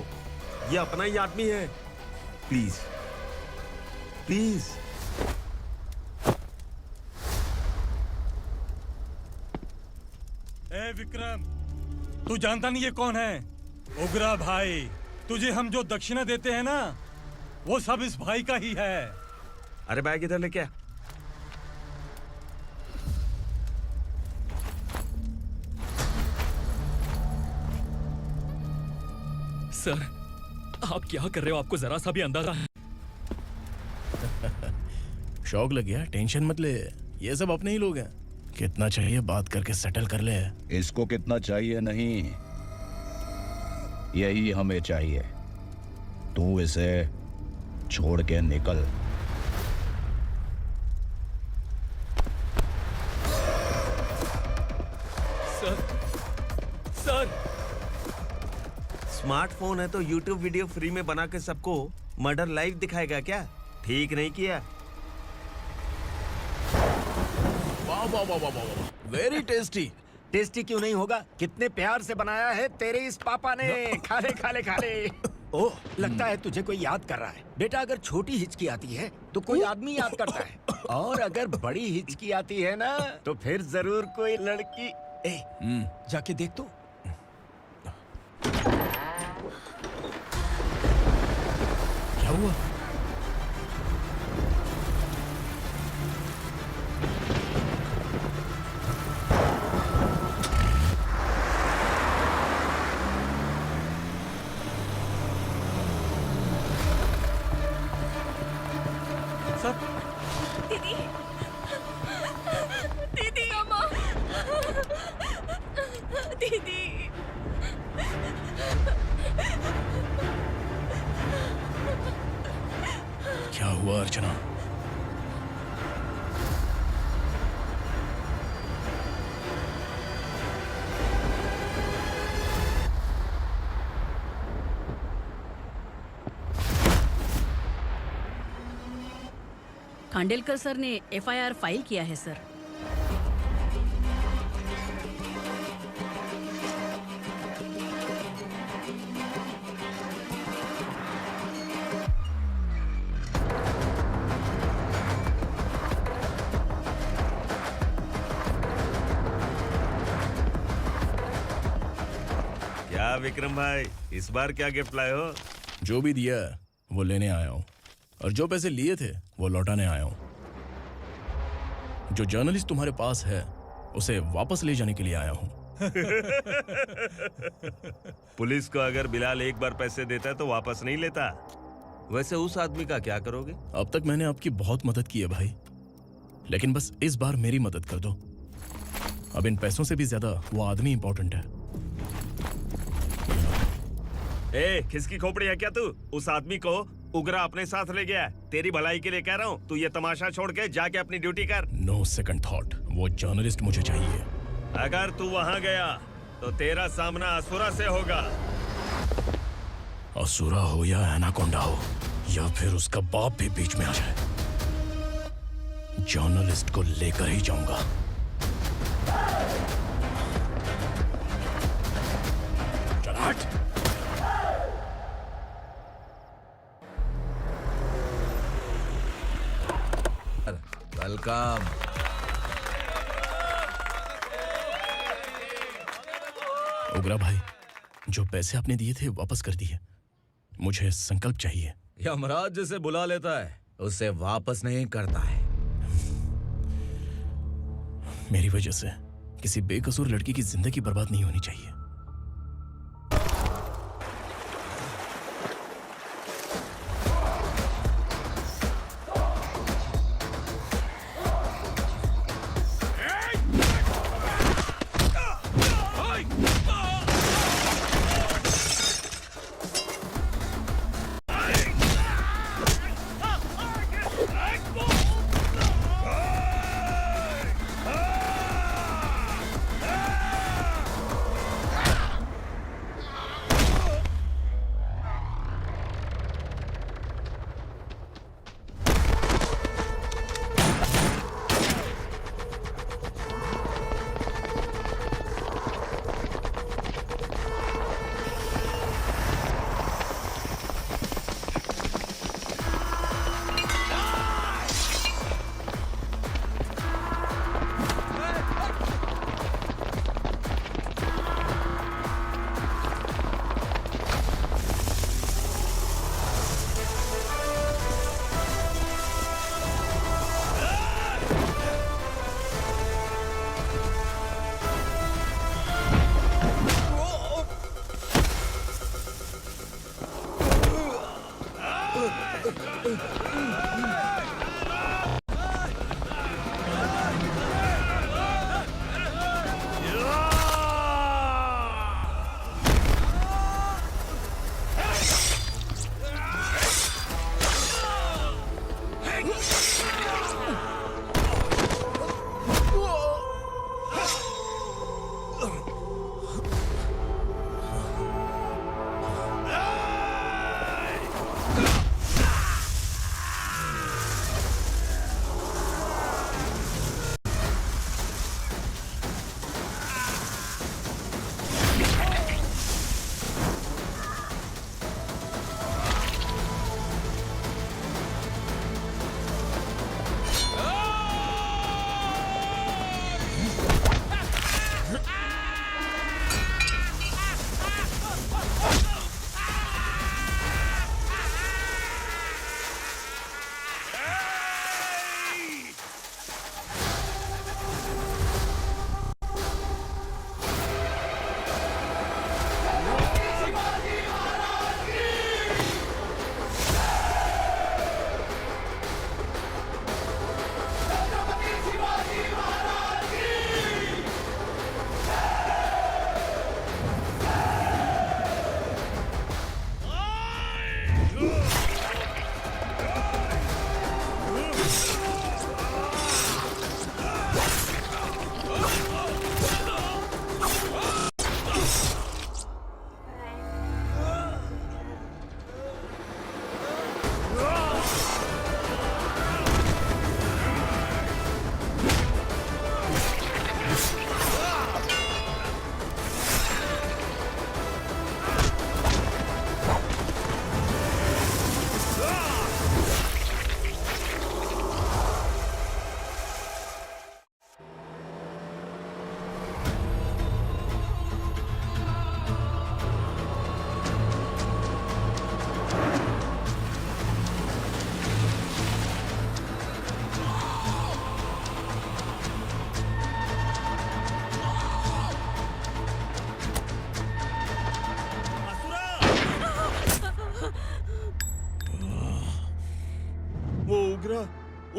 ये अपना ही आदमी है, प्लीज प्लीज। ए विक्रम, तू जानता नहीं ये कौन है? उगरा भाई, तुझे हम जो दक्षिणा देते हैं ना, वो सब इस भाई का ही है। अरे बैग इधर लेके आ। सर, आप क्या कर रहे हो? आपको जरा सा भी अंदाजा है? शौक लग गया? टेंशन मत ले, ये सब अपने ही लोग हैं। कितना चाहिए बात करके सेटल कर ले। इसको कितना चाहिए नहीं, यही हमें चाहिए। तू इसे छोड़ के निकल। सर, सर, स्मार्टफोन है तो यूट्यूब वीडियो फ्री में बना के सबको मर्डर लाइव दिखाएगा क्या? ठीक नहीं किया। वाह वाह वाह वाह वाह, वेरी टेस्टी। टेस्टी क्यों नहीं होगा? कितने प्यार से बनाया है तेरे इस पापा ने। खा ले खा ले खा ले। ओह, लगता है तुझे कोई याद कर रहा है। बेटा, अगर छोटी हिचकी आती है तो कोई आदमी याद करता है, और अगर बड़ी हिचकी आती है ना तो फिर जरूर कोई लड़की। जाके देख तो। क्या हुआ? दीदी, दीदी, अम्मा, दीदी। क्या हुआ अर्चना? खांडेलकर सर ने एफआईआर फाइल किया है सर। क्या विक्रम भाई, इस बार क्या गिफ्ट लाए हो? जो भी दिया है वो लेने आया हूँ, और जो पैसे लिए थे वो लौटाने आया हूँ। जो जर्नलिस्ट तुम्हारे पास है उसे वापस ले जाने के लिए आया हूँ। पुलिस को अगर बिलाल एक बार पैसे देता है तो वापस नहीं लेता। वैसे उस आदमी का क्या करोगे? अब तक मैंने आपकी बहुत मदद की है भाई, लेकिन बस इस बार मेरी मदद कर दो। अब इन पैसों से भी ज्यादा वो आदमी इंपॉर्टेंट है। ए, किसकी खोपड़ी है क्या तू? उस आदमी को उगरा अपने साथ ले गया। तेरी भलाई के लिए कह रहा हूँ, तू ये तमाशा छोड़ के जाके अपनी ड्यूटी कर। नो सेकंड थॉट, वो जर्नलिस्ट मुझे चाहिए। अगर तू वहाँ गया तो तेरा सामना असुरा से होगा। असुरा हो या एनाकोंडा हो, या फिर उसका बाप भी बीच में आ जाए, जर्नलिस्ट को लेकर ही जाऊंगा। चल हट। वेलकम। उग्रा भाई, जो पैसे आपने दिए थे वापस कर दिए। मुझे संकल्प चाहिए। यमराज जिसे बुला लेता है उसे वापस नहीं करता है। मेरी वजह से किसी बेकसूर लड़की की जिंदगी बर्बाद नहीं होनी चाहिए।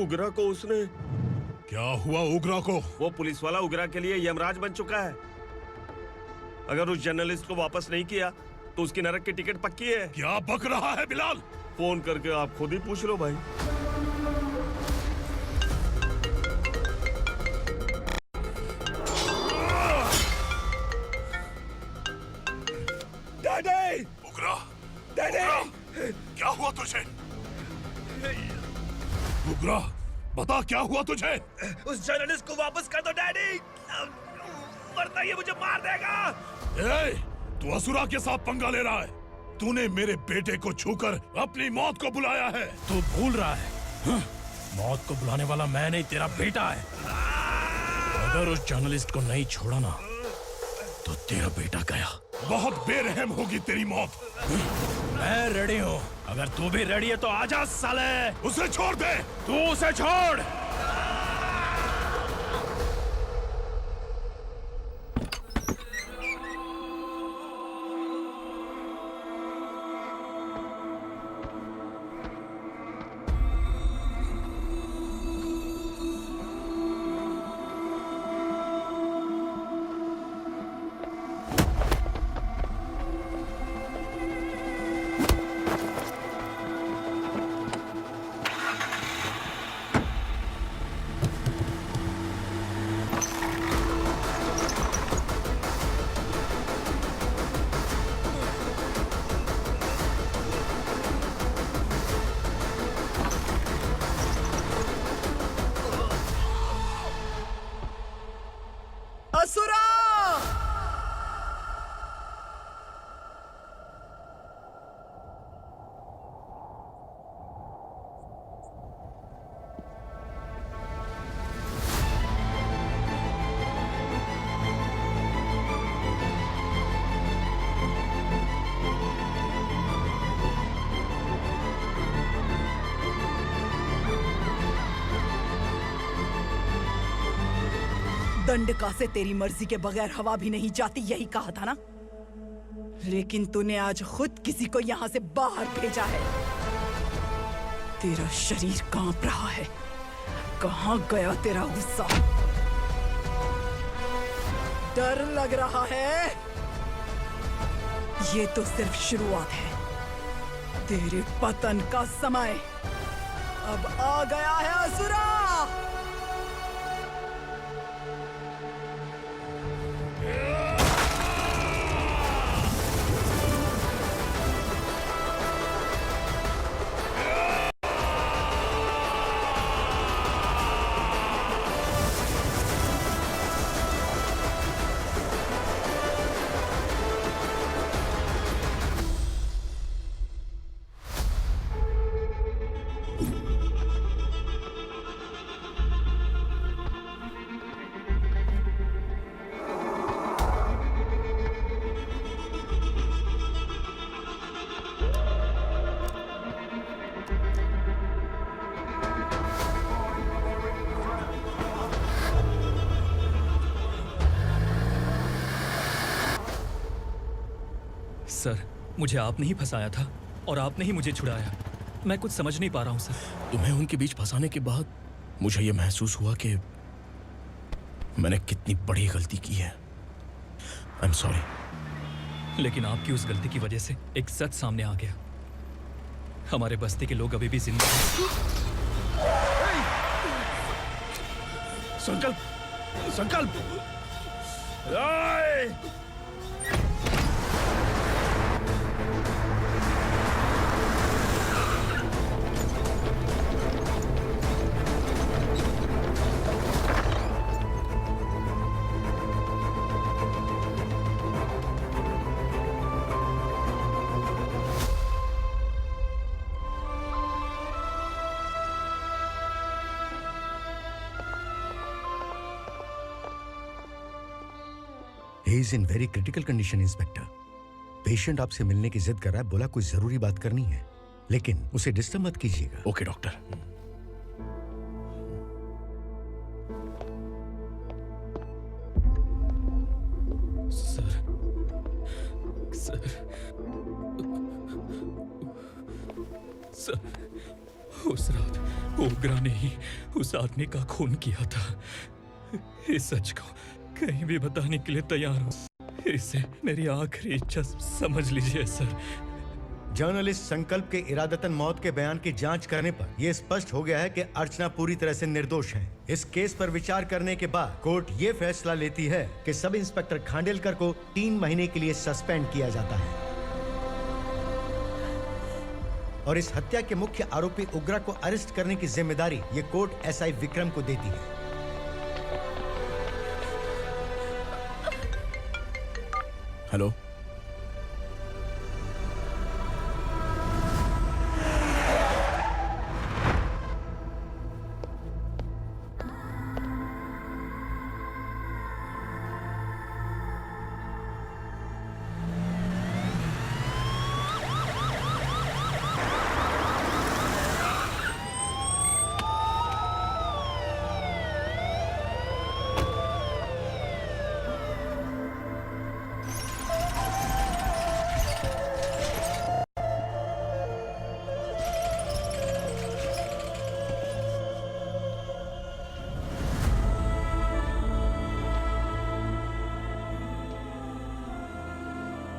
उग्रा को उसने क्या हुआ उग्रा को? वो पुलिस वाला उग्रा के लिए यमराज बन चुका है। अगर उस जर्नलिस्ट को वापस नहीं किया तो उसकी नरक की टिकट पक्की है। क्या बक रहा है बिलाल? फोन करके आप खुद ही पूछ लो भाई। डैडी! उग्रा! डैडी! क्या हुआ तुझे? उग्रा, बता क्या हुआ तुझे? उस जर्नलिस्ट को वापस कर दो डैडी, वरना ये मुझे मार देगा। ए, तू असुरा के साथ पंगा ले रहा है। तूने मेरे बेटे को छूकर अपनी मौत को बुलाया है। तू भूल रहा है, मौत को बुलाने वाला मैं नहीं, तेरा बेटा है। अगर उस जर्नलिस्ट को नहीं छोड़ा ना, तो तेरा बेटा गया। बहुत बेरहम होगी तेरी मौत। मैं रेडी हूँ, अगर तू भी रेडी है तो आजा साले। उसे छोड़ दे। तू उसे छोड़। असुरा! दंडका से तेरी मर्जी के बगैर हवा भी नहीं जाती, यही कहा था ना? लेकिन तूने आज खुद किसी को यहाँ से बाहर भेजा है। तेरा शरीर कांप रहा है। कहाँ गया तेरा गुस्सा? डर लग रहा है? ये तो सिर्फ शुरुआत है। तेरे पतन का समय अब आ गया है असुरा। सर, मुझे आपने ही फंसाया था और आपने ही मुझे छुड़ाया। मैं कुछ समझ नहीं पा रहा हूँ सर। तुम्हें उनके बीच फंसाने के बाद मुझे यह महसूस हुआ कि मैंने कितनी बड़ी गलती की है। I am sorry. लेकिन आपकी उस गलती की वजह से एक सच सामने आ गया। हमारे बस्ती के लोग अभी भी जिंदा हैं। संकल्प, संकल्प। He is in very critical condition, inspector. Patient आपसे मिलने की जिद कर रहा है, बोला कोई जरूरी बात करनी है, लेकिन उसे डिस्टर्ब मत कीजिएगा। Okay doctor. सर, उस रात उग्रा ने ही उस आदमी का खून किया था। इस सच को कहीं भी बताने के लिए तैयार हूँ। इसे मेरी आखिरी इच्छा समझ लीजिए सर। जर्नलिस्ट संकल्प के इरादतन मौत के बयान की जांच करने पर यह स्पष्ट हो गया है कि अर्चना पूरी तरह से निर्दोष है। इस केस पर विचार करने के बाद कोर्ट ये फैसला लेती है कि सब इंस्पेक्टर खांडेलकर को 3 महीने के लिए सस्पेंड किया जाता है। और इस हत्या के मुख्य आरोपी उग्रा को अरेस्ट करने की जिम्मेदारी ये कोर्ट एसआई विक्रम को देती है। हेलो,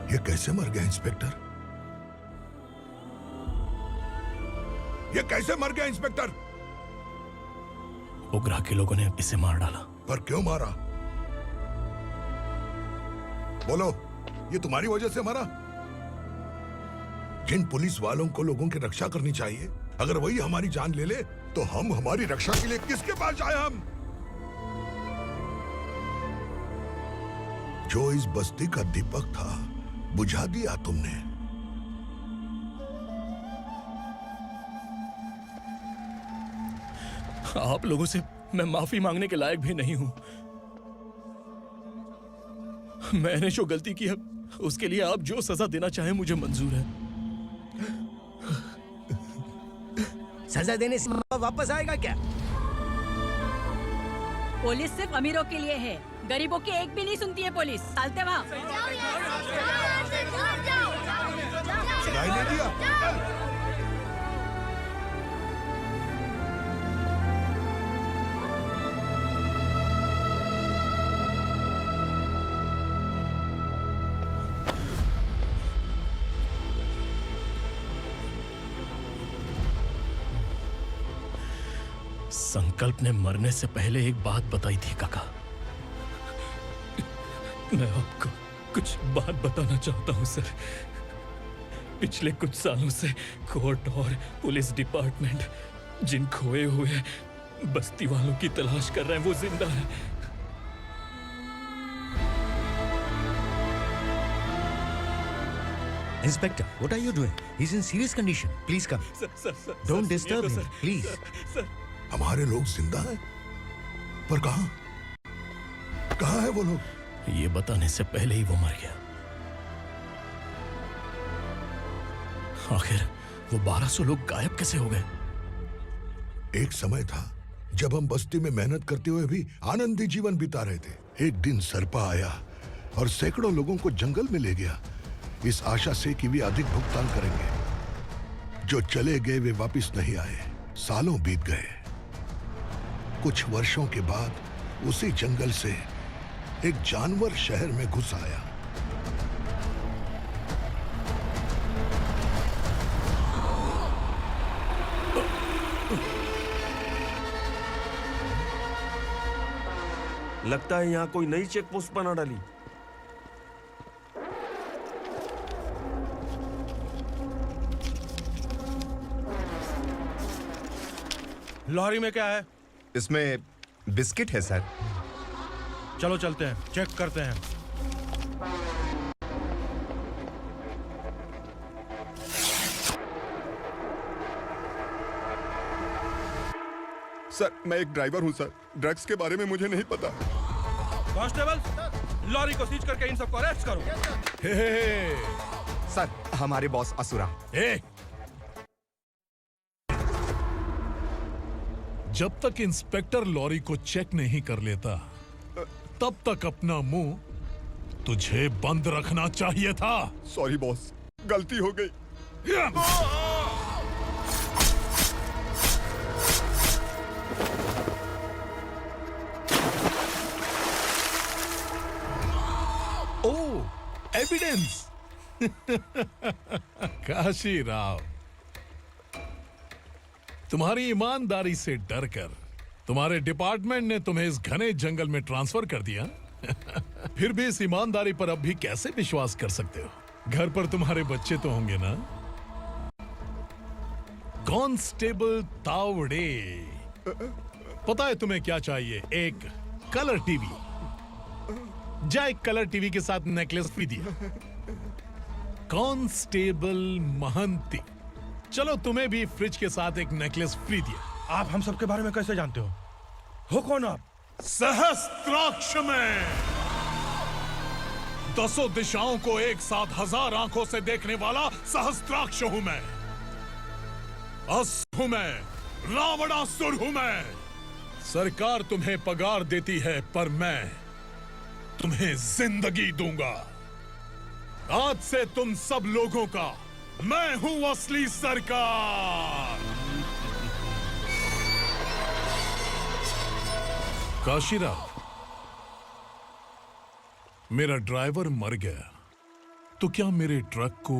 ये कैसे मर गया इंस्पेक्टर? ये कैसे मर गया इंस्पेक्टर? उग्रा के लोगों ने इसे मार डाला। पर क्यों मारा? बोलो, ये तुम्हारी वजह से मरा? जिन पुलिस वालों को लोगों की रक्षा करनी चाहिए, अगर वही हमारी जान ले ले तो हम हमारी रक्षा के लिए किसके पास जाए? हम जो इस बस्ती का दीपक था, बुझा दिया तुमने। आप लोगों से मैं माफी मांगने के लायक भी नहीं हूं। मैंने जो गलती की है उसके लिए आप जो सजा देना चाहें मुझे मंजूर है। सजा देने से वापस आएगा क्या? पुलिस सिर्फ अमीरों के लिए है, गरीबों की एक भी नहीं सुनती है पुलिस। चलते वहाँ। सुनाई नहीं दिया? संकल्प ने मरने से पहले एक बात बताई थी काका। मैं आपको कुछ बात बताना चाहता हूं सर। पिछले कुछ सालों से कोर्ट और पुलिस डिपार्टमेंट जिन खोए हुए बस्ती वालों की तलाश कर रहे हैं वो जिंदा है। Inspector, what are you doing? He's in serious condition. Please come. Don't disturb him, please. हमारे लोग जिंदा हैं? पर कहां? कहां है वो लोग? ये बताने से पहले ही वो मर गया। आखिर वो 1200 लोग गायब कैसे हो गए? एक समय था जब हम बस्ती में मेहनत करते हुए भी आनंदी जीवन बिता रहे थे। एक दिन सरपा आया और सैकड़ों लोगों को जंगल में ले गया, इस आशा से कि वे अधिक भुगतान करेंगे। जो चले गए वे वापस नहीं आए। सालों बीत गए। कुछ वर्षों के बाद उसी जंगल से एक जानवर शहर में घुस आया। लगता है यहाँ कोई नई चेक पोस्ट बना डाली। लॉरी में क्या है? इसमें बिस्किट है सर। चलो चलते हैं, चेक करते हैं। सर, मैं एक ड्राइवर हूं सर। ड्रग्स के बारे में मुझे नहीं पता। कांस्टेबल, लॉरी को सीज करके इन सबको अरेस्ट करो। सर, हमारे बॉस असुरा। जब तक इंस्पेक्टर लॉरी को चेक नहीं कर लेता तब तक अपना मुंह तुझे बंद रखना चाहिए था। सॉरी बॉस, गलती हो गई। ओह, एविडेंस। काशी राव, तुम्हारी ईमानदारी से डरकर तुम्हारे डिपार्टमेंट ने तुम्हें इस घने जंगल में ट्रांसफर कर दिया। फिर भी इस ईमानदारी पर अब भी कैसे विश्वास कर सकते हो? घर पर तुम्हारे बच्चे तो होंगे ना? कांस्टेबल तावड़े, पता है तुम्हें क्या चाहिए? एक कलर टीवी। जा एक कलर टीवी के साथ नेकलेस फ्री दिया। कांस्टेबल महंती, चलो तुम्हें भी फ्रिज के साथ एक नेकलेस फ्री दिया। आप हम सबके बारे में कैसे जानते हो कौन आप? सहस्त्राक्ष में 10 दिशाओं को एक साथ 1000 आंखों से देखने वाला सहस्त्राक्ष हूं मैं। असुर हूं मैं, रावणासुर हूं मैं। सरकार तुम्हें पगार देती है, पर मैं तुम्हें जिंदगी दूंगा। आज से तुम सब लोगों का मैं हूं असली सरकार। काशीराव, मेरा ड्राइवर मर गया, तो क्या मेरे ट्रक को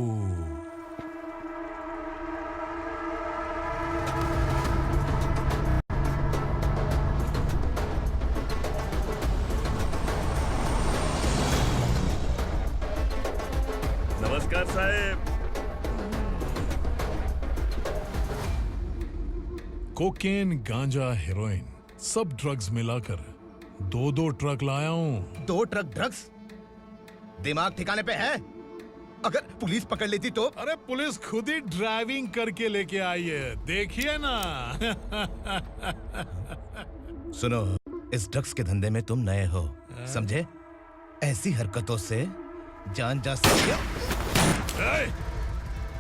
नमस्कार साहब। कोकेन, गांजा, हेरोइन, सब ड्रग्स मिलाकर 2 ट्रक लाया हूं। 2 ट्रक ड्रग्स? दिमाग ठिकाने पे है? अगर पुलिस पकड़ लेती तो? अरे पुलिस खुद ही ड्राइविंग करके लेके आई है, देखिए ना। सुनो, इस ड्रग्स के धंधे में तुम नए हो, समझे? ऐसी हरकतों से जान जा सकती है।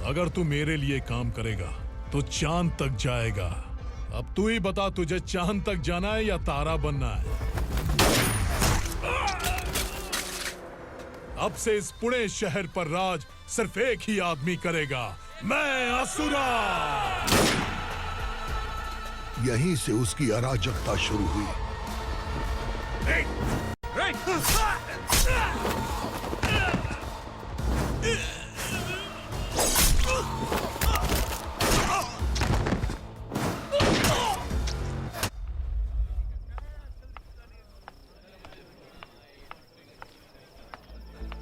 अगर तू मेरे लिए काम करेगा तो चांद तक जाएगा। अब तू ही बता, तुझे चांद तक जाना है या तारा बनना है? अब से इस पुणे शहर पर राज सिर्फ एक ही आदमी करेगा, मैं असुरा। यहीं से उसकी अराजकता शुरू हुई।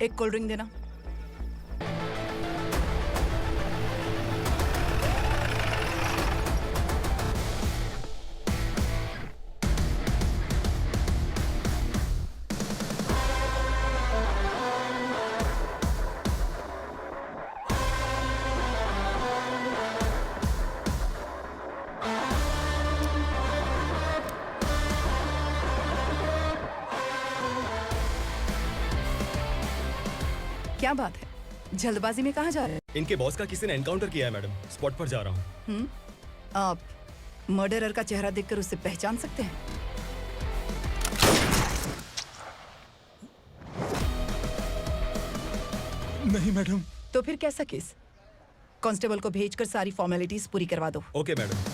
एक कोल्ड ड्रिंक देना। क्या बात है, जल्दबाजी में कहाँ जा रहे हैं? इनके बॉस का किसी ने एनकाउंटर किया है मैडम, स्पॉट पर जा रहा हूँ। आप मर्डरर का चेहरा देखकर उसे पहचान सकते हैं? नहीं मैडम। तो फिर कैसा केस? कांस्टेबल को भेजकर सारी फॉर्मेलिटीज पूरी करवा दो। Okay madam.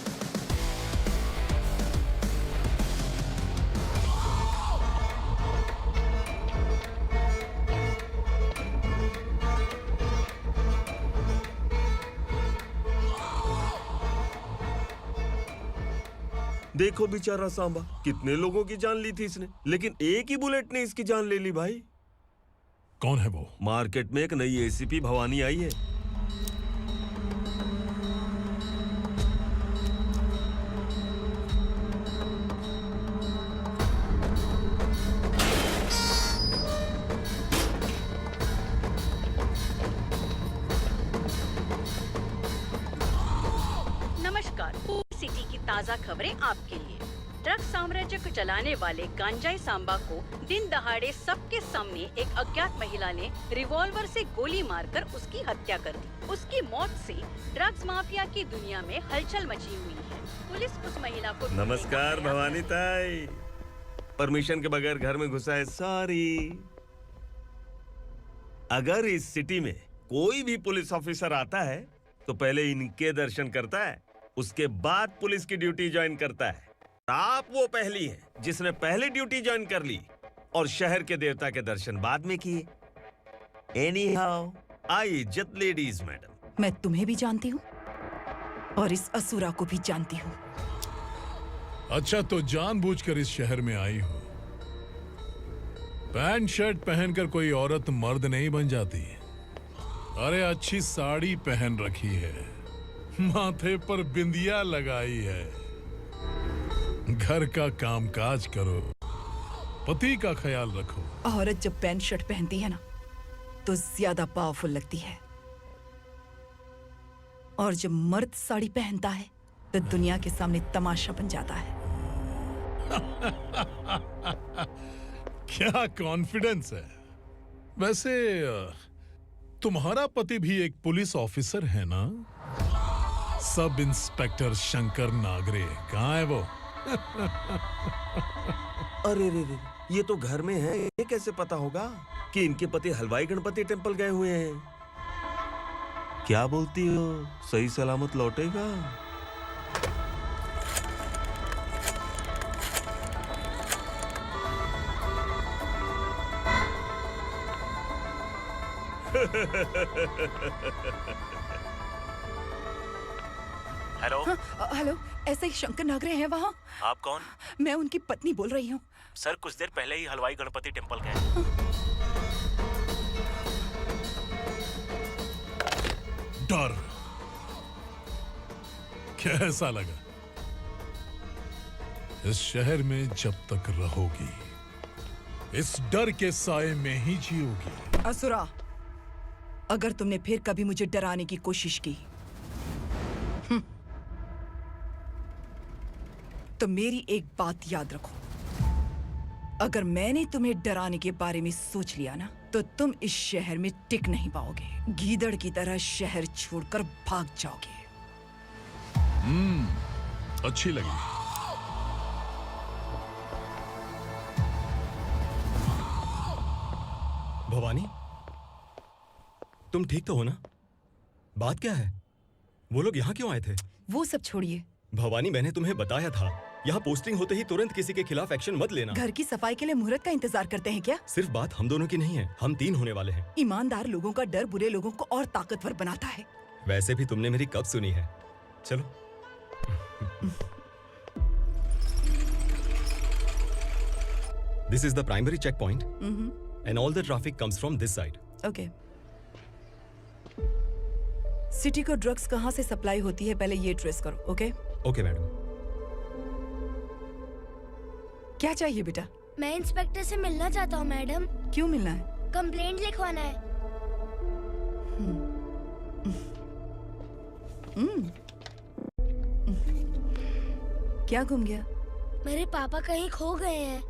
देखो बेचारा सांबा, कितने लोगों की जान ली थी इसने, लेकिन एक ही बुलेट ने इसकी जान ले ली भाई। कौन है वो? मार्केट में एक नई एसीपी भवानी आई है। नमस्कार, सिटी की ताज़ा खबरें आपके लिए। ड्रग्स साम्राज्य को चलाने वाले गांजाई सांबा को दिन दहाड़े सबके सामने एक अज्ञात महिला ने रिवॉल्वर से गोली मारकर उसकी हत्या कर दी। उसकी मौत से ड्रग्स माफिया की दुनिया में हलचल मची हुई है। पुलिस उस महिला को नमस्कार भवानी ताई, परमिशन के बगैर घर में घुसा है, सॉरी। अगर इस सिटी में कोई भी पुलिस ऑफिसर आता है तो पहले इनके दर्शन करता है, उसके बाद पुलिस की ड्यूटी ज्वाइन करता है। आप वो पहली हैं जिसने पहले ड्यूटी ज्वाइन कर ली और शहर के देवता के दर्शन बाद में किए। एनीहाउ, आई इज्जत लेडीज मैडम। मैं तुम्हें भी जानती हूँ और इस असुरा को भी जानती हूँ। अच्छा, तो जानबूझकर इस शहर में आई हो। पैंट शर्ट पहनकर कोई औरत मर्द नहीं बन जाती। अरे अच्छी साड़ी पहन रखी है। माथे पर बिंदिया लगाई है। घर का कामकाज करो, पति का ख्याल रखो। औरत जब पैंट शर्ट पहनती है ना तो ज्यादा पावरफुल लगती है, और जब मर्द साड़ी पहनता है तो दुनिया के सामने तमाशा बन जाता है। क्या कॉन्फिडेंस है। वैसे तुम्हारा पति भी एक पुलिस ऑफिसर है ना? सब इंस्पेक्टर शंकर नागरे कहाँ है वो? अरे रे रे, ये तो घर में है। ये कैसे पता होगा कि इनके पति हलवाई गणपति टेम्पल गए हुए हैं? क्या बोलती हो, सही सलामत लौटेगा? हेलो। हेलो, ऐसे ही शंकर नागरे हैं वहाँ? आप कौन? मैं उनकी पत्नी बोल रही हूँ। सर कुछ देर पहले ही हलवाई गणपति टेम्पल गए। डर कैसा लगा? इस शहर में जब तक रहोगी इस डर के साए में ही जियोगी। असुरा, अगर तुमने फिर कभी मुझे डराने की कोशिश की तो मेरी एक बात याद रखो, अगर मैंने तुम्हें डराने के बारे में सोच लिया ना तो तुम इस शहर में टिक नहीं पाओगे। गीदड़ की तरह शहर छोड़कर भाग जाओगे। अच्छी लगी। भवानी, तुम ठीक तो हो ना? बात क्या है? वो लोग यहाँ क्यों आए थे? वो सब छोड़िए। भवानी, मैंने तुम्हें बताया था यहाँ पोस्टिंग होते ही तुरंत किसी के खिलाफ एक्शन मत लेना। घर की सफाई के लिए मुहूर्त का इंतजार करते हैं क्या? सिर्फ बात हम दोनों की नहीं है, हम 3 होने वाले हैं। ईमानदार लोगों का डर बुरे लोगों को और ताकतवर बनाता है। वैसे भी तुमने मेरी कब सुनी है। चलो। This is the primary checkpoint, and all the traffic comes from this side. Okay. City को ड्रग्स कहाँ से सप्लाई होती है पहले ये ट्रेस करो। ओके? Okay madam. क्या चाहिए बेटा? मैं इंस्पेक्टर से मिलना चाहता हूँ मैडम। क्यों मिलना है? कंप्लेंट लिखवाना है। क्या गुम गया? मेरे पापा कहीं खो गए हैं।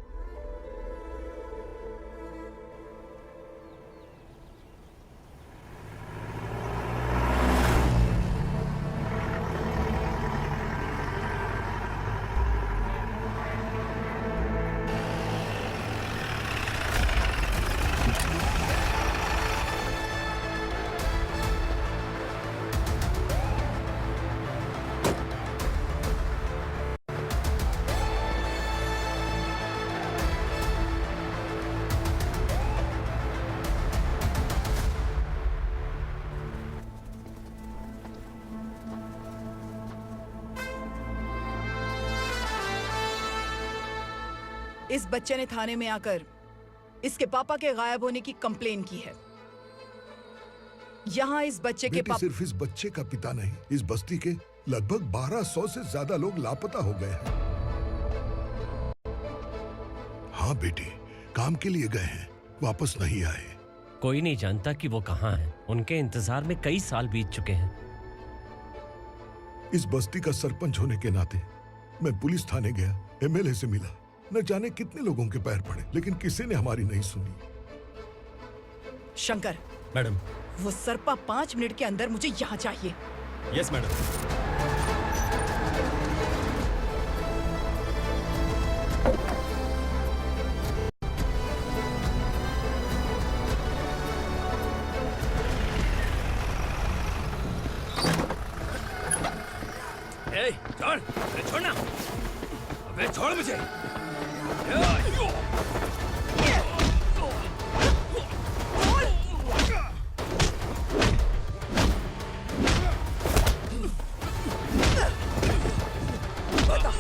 इस बच्चे ने थाने में आकर इसके पापा के गायब होने की कंप्लेन की है। यहाँ इस बच्चे के बेटी, पापा सिर्फ इस बच्चे का पिता नहीं, इस बस्ती के लगभग 1200 से ज्यादा लोग लापता हो गए हैं। हाँ बेटी, काम के लिए गए हैं, वापस नहीं आए। कोई नहीं जानता कि वो कहाँ हैं। उनके इंतजार में कई साल बीत चुके हैं। इस बस्ती का सरपंच होने के नाते मैं पुलिस थाने गया, एमएलए से मिला, न जाने कितने लोगों के पैर पड़े, लेकिन किसी ने हमारी नहीं सुनी। शंकर, मैडम, वो सरपा 5 मिनट के अंदर मुझे यहाँ चाहिए। Yes madam. छोड़, छोड़ना, अबे छोड़ मुझे। बता,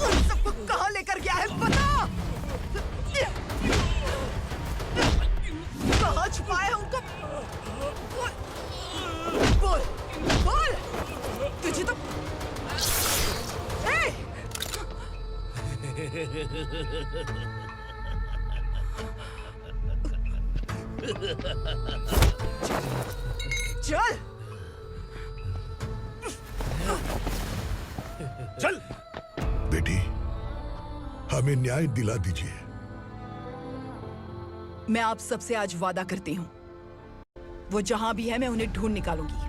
उन सबको कहाँ लेकर गया है? बता, कहाँ छुपाया है उनको? बोल, बोल, बोल। चल चल बेटी, हमें न्याय दिला दीजिए। मैं आप सबसे आज वादा करती हूँ, वो जहां भी है मैं उन्हें ढूंढ निकालूंगी।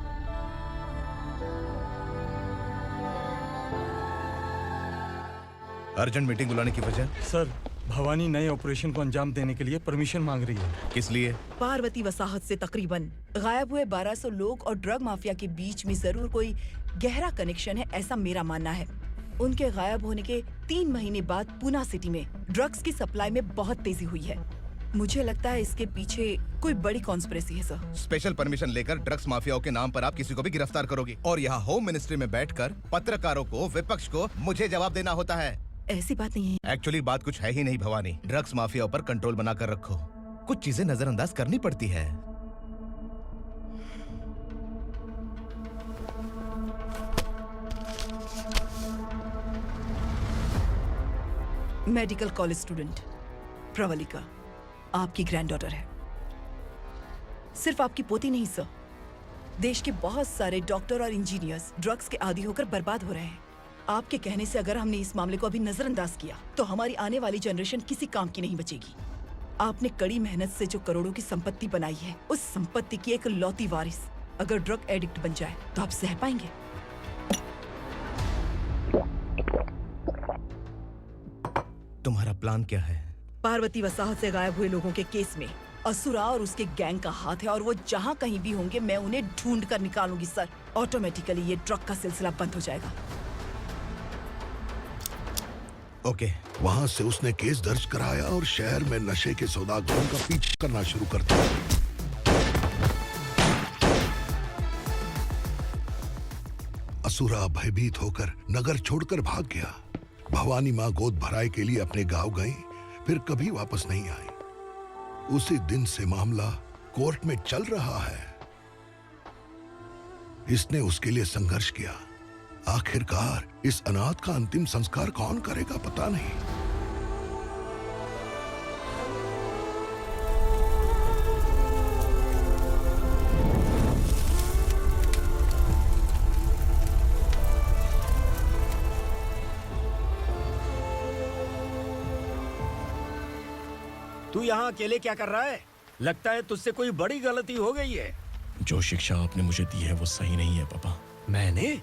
अर्जेंट मीटिंग बुलाने की वजह? सर, भवानी नए ऑपरेशन को अंजाम देने के लिए परमिशन मांग रही है। किस लिए? पार्वती वसाहत से तकरीबन गायब हुए 1200 लोग और ड्रग माफिया के बीच में जरूर कोई गहरा कनेक्शन है, ऐसा मेरा मानना है। उनके गायब होने के 3 महीने बाद पूना सिटी में ड्रग्स की सप्लाई में बहुत तेजी हुई है। मुझे लगता है इसके पीछे कोई बड़ी कॉन्स्पिरेसी है सर। स्पेशल परमिशन लेकर ड्रग्स माफियाओं के नाम पर आप किसी को भी गिरफ्तार करोगे और यहाँ होम मिनिस्ट्री में बैठकर पत्रकारों को, विपक्ष को मुझे जवाब देना होता है। ऐसी बात नहीं है। एक्चुअली बात कुछ है ही नहीं भवानी। ड्रग्स माफियाओं पर कंट्रोल बनाकर रखो। कुछ चीजें नजरअंदाज करनी पड़ती है। मेडिकल कॉलेज स्टूडेंट प्रवलिका आपकी ग्रैंडडॉटर है। सिर्फ आपकी पोती नहीं सर, देश के बहुत सारे डॉक्टर और इंजीनियर्स ड्रग्स के आदी होकर बर्बाद हो रहे हैं। आपके कहने से अगर हमने इस मामले को अभी नजरअंदाज किया तो हमारी आने वाली जनरेशन किसी काम की नहीं बचेगी। आपने कड़ी मेहनत से जो करोड़ों की संपत्ति बनाई है, उस संपत्ति की एक लौती वारिस अगर ड्रग एडिक्ट बन जाए तो आप सह पाएंगे? तुम्हारा प्लान क्या है? पार्वती वसाहत से गायब हुए लोगों के केस में असुरा और उसके गैंग का हाथ है और वो जहाँ कहीं भी होंगे मैं उन्हें ढूंढ कर निकालूंगी सर। ऑटोमेटिकली ये ड्रग का सिलसिला बंद हो जाएगा। ओके। वहाँ से उसने केस दर्ज कराया और शहर में नशे के सौदागरों का पीछा करना शुरू कर दिया। असुरा भयभीत होकर नगर छोड़कर भाग गया। भवानी माँ गोद भराई के लिए अपने गांव गई, फिर कभी वापस नहीं आई। उसी दिन से मामला कोर्ट में चल रहा है। इसने उसके लिए संघर्ष किया। आखिरकार इस अनाथ का अंतिम संस्कार कौन करेगा पता नहीं। तू यहाँ अकेले क्या कर रहा है? लगता है तुझसे कोई बड़ी गलती हो गई है। जो शिक्षा आपने मुझे दी है वो सही नहीं है पापा। मैंने?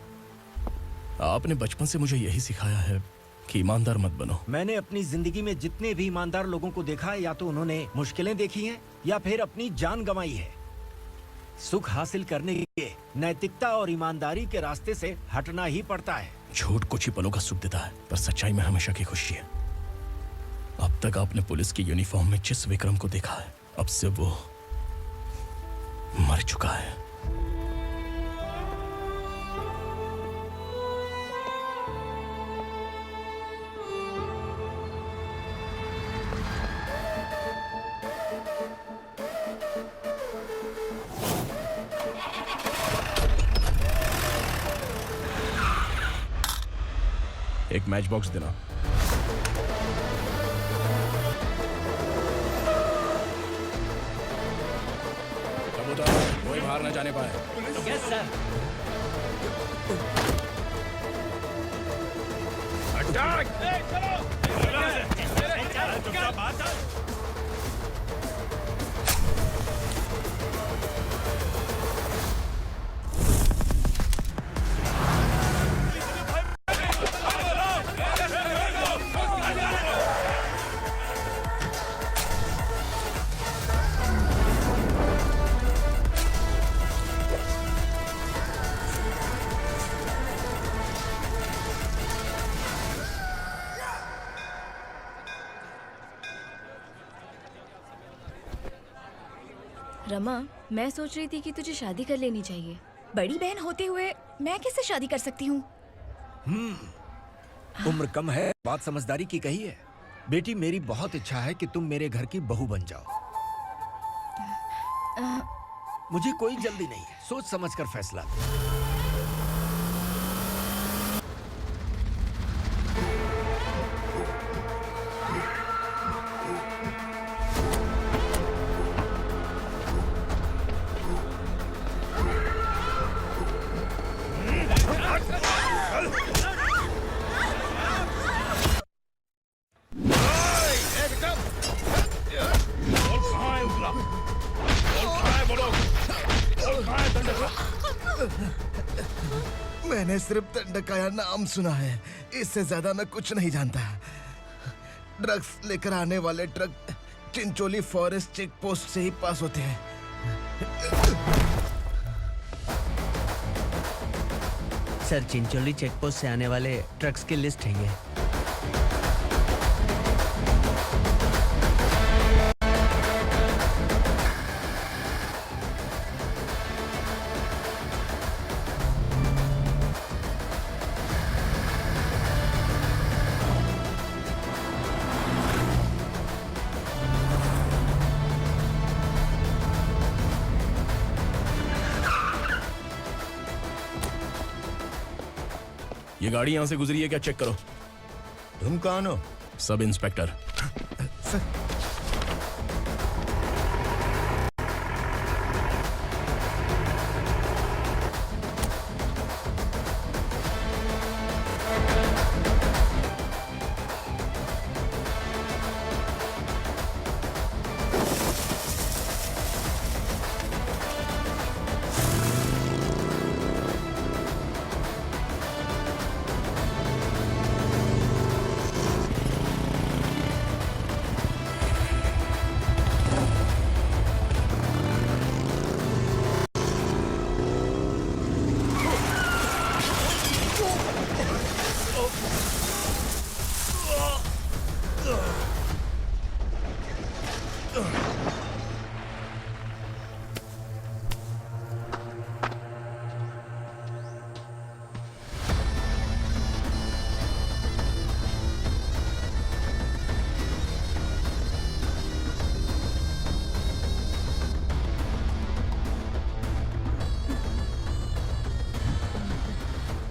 आपने बचपन से मुझे यही सिखाया है कि ईमानदार मत बनो। मैंने अपनी जिंदगी में जितने भी ईमानदार लोगों को देखा है, या तो उन्होंने मुश्किलें देखी हैं या फिर अपनी जान गंवाई है। सुख हासिल करने के लिए नैतिकता और ईमानदारी के रास्ते से हटना ही पड़ता है। झूठ कुछ ही पलों का सुख देता है, पर सच्चाई में हमेशा की खुशी है। अब तक आपने पुलिस की यूनिफॉर्म में जिस विक्रम को देखा है, अब से वो मर चुका है। एक मैच बॉक्स देना। कबूतर कोई बाहर न जाने पाए। Yes sir. अटैक! रमा, मैं सोच रही थी कि तुझे शादी कर लेनी चाहिए। बड़ी बहन होते हुए मैं कैसे शादी कर सकती हूँ? उम्र कम है, बात समझदारी की कही है। बेटी, मेरी बहुत इच्छा है कि तुम मेरे घर की बहू बन जाओ। मुझे कोई जल्दी नहीं है, सोच समझकर फैसला। मैंने सिर्फ दंडकाया नाम सुना है, इससे ज्यादा मैं कुछ नहीं जानता। ड्रग्स लेकर आने वाले truck Chincholi forest check post से ही पास होते हैं। सर, चिंचोली चेक पोस्ट से आने वाले ट्रक्स की लिस्ट है ये। ये गाड़ी यहां से गुजरी है क्या, चेक करो। तुम कौन हो? Sub inspector.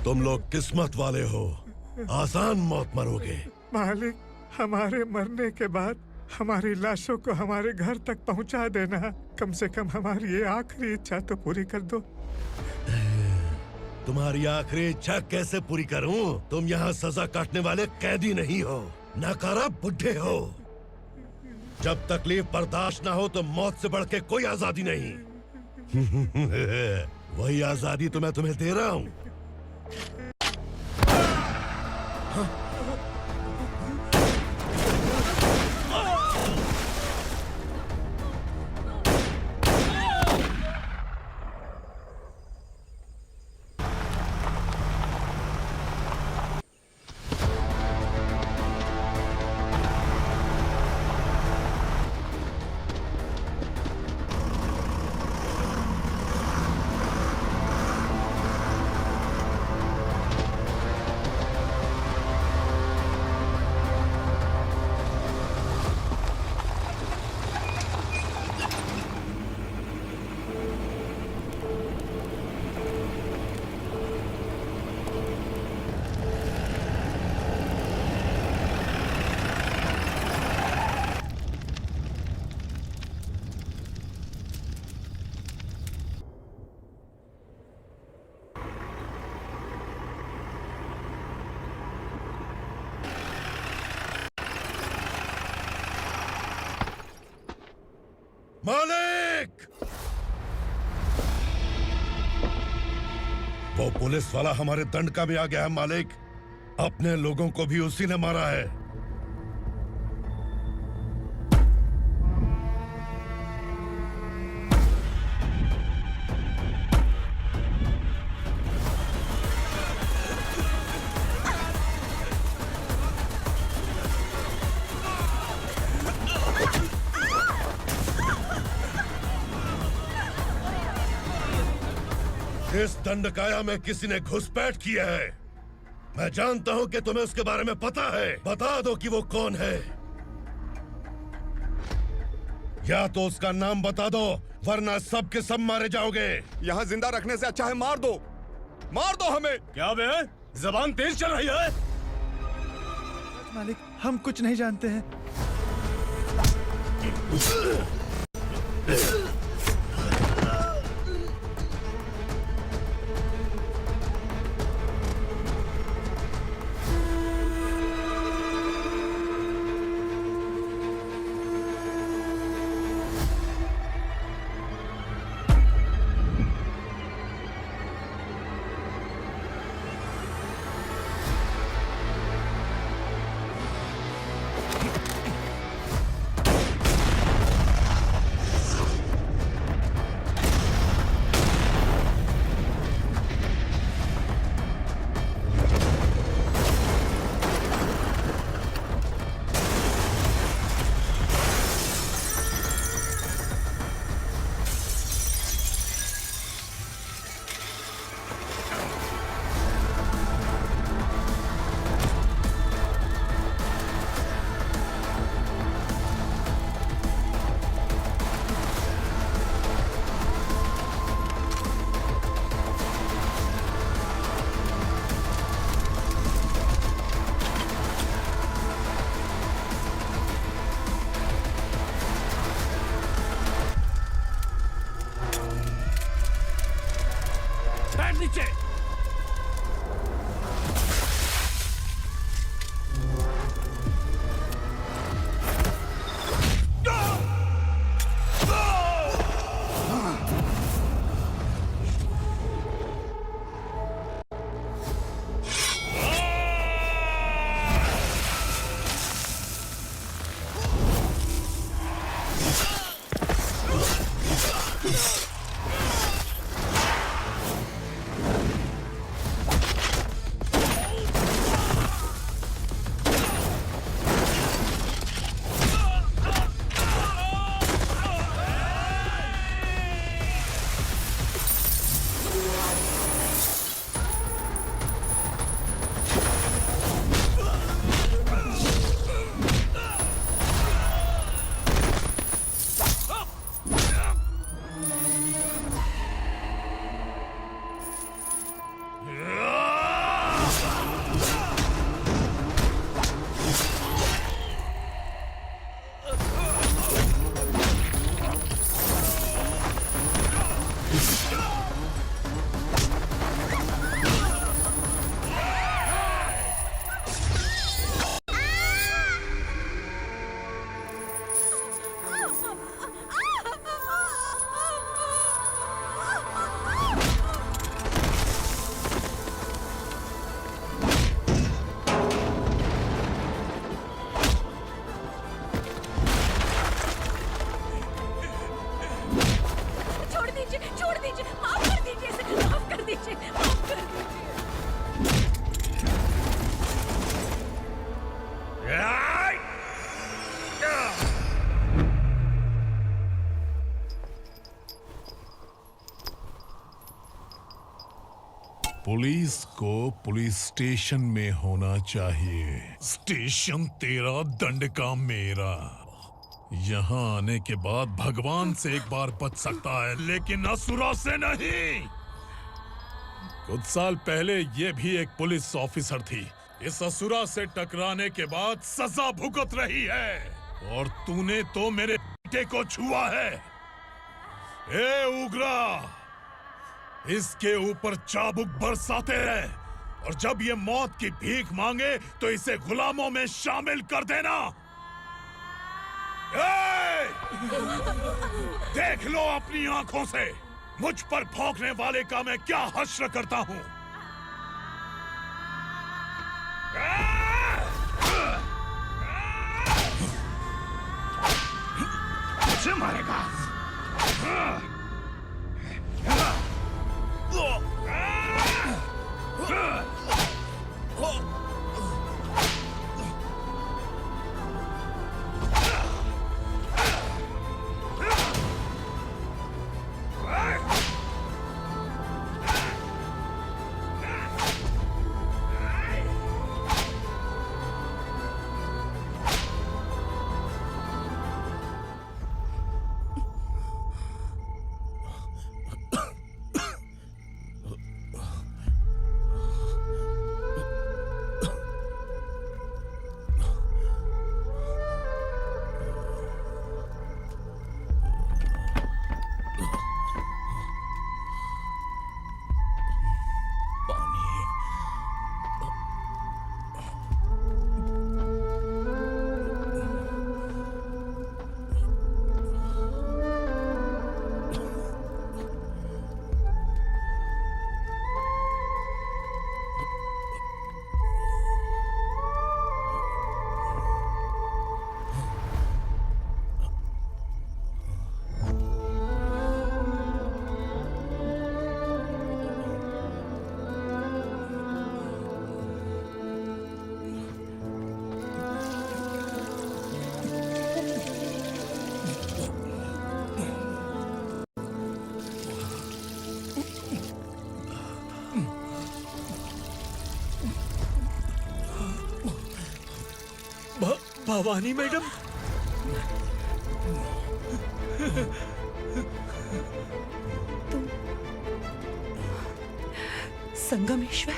तुम लोग किस्मत वाले हो, आसान मौत मरोगे। मालिक, हमारे मरने के बाद हमारी लाशों को हमारे घर तक पहुंचा देना। कम से कम हमारी ये आखिरी इच्छा तो पूरी कर दो। तुम्हारी आखिरी इच्छा कैसे पूरी करूं? तुम यहाँ सजा काटने वाले कैदी नहीं हो, नाकारा बुड्ढे हो। जब तकलीफ बर्दाश्त ना हो तो मौत से बढ़ के कोई आजादी नहीं। वही आजादी तो मैं तुम्हें दे रहा हूँ। मालिक! वो पुलिस वाला हमारे दंड का भी आ गया है मालिक। अपने लोगों को भी उसी ने मारा है। इस दंडकाया में किसी ने घुसपैठ किया है। मैं जानता हूं कि तुम्हें उसके बारे में पता है। बता दो कि वो कौन है, या तो उसका नाम बता दो, वरना सब के सब मारे जाओगे। यहाँ जिंदा रखने से अच्छा है मार दो हमें। क्या बे, जबान तेज चल रही है? मालिक, हम कुछ नहीं जानते हैं। पुलिस को पुलिस स्टेशन में होना चाहिए। स्टेशन तेरा, दंड का मेरा। यहाँ आने के बाद भगवान से एक बार बच सकता है, लेकिन असुरा से नहीं। कुछ साल पहले ये भी एक पुलिस ऑफिसर थी। इस असुरा से टकराने के बाद सजा भुगत रही है, और तूने तो मेरे बेटे को छुआ है। ए उग्रा, इसके ऊपर चाबुक बरसाते रहे, और जब ये मौत की भीख मांगे तो इसे गुलामों में शामिल कर देना। देख लो अपनी आंखों से मुझ पर भौंकने वाले का मैं क्या हश्र करता हूं। मुझे मारेगा। भवानी मैडम, तुम संगमेश्वर?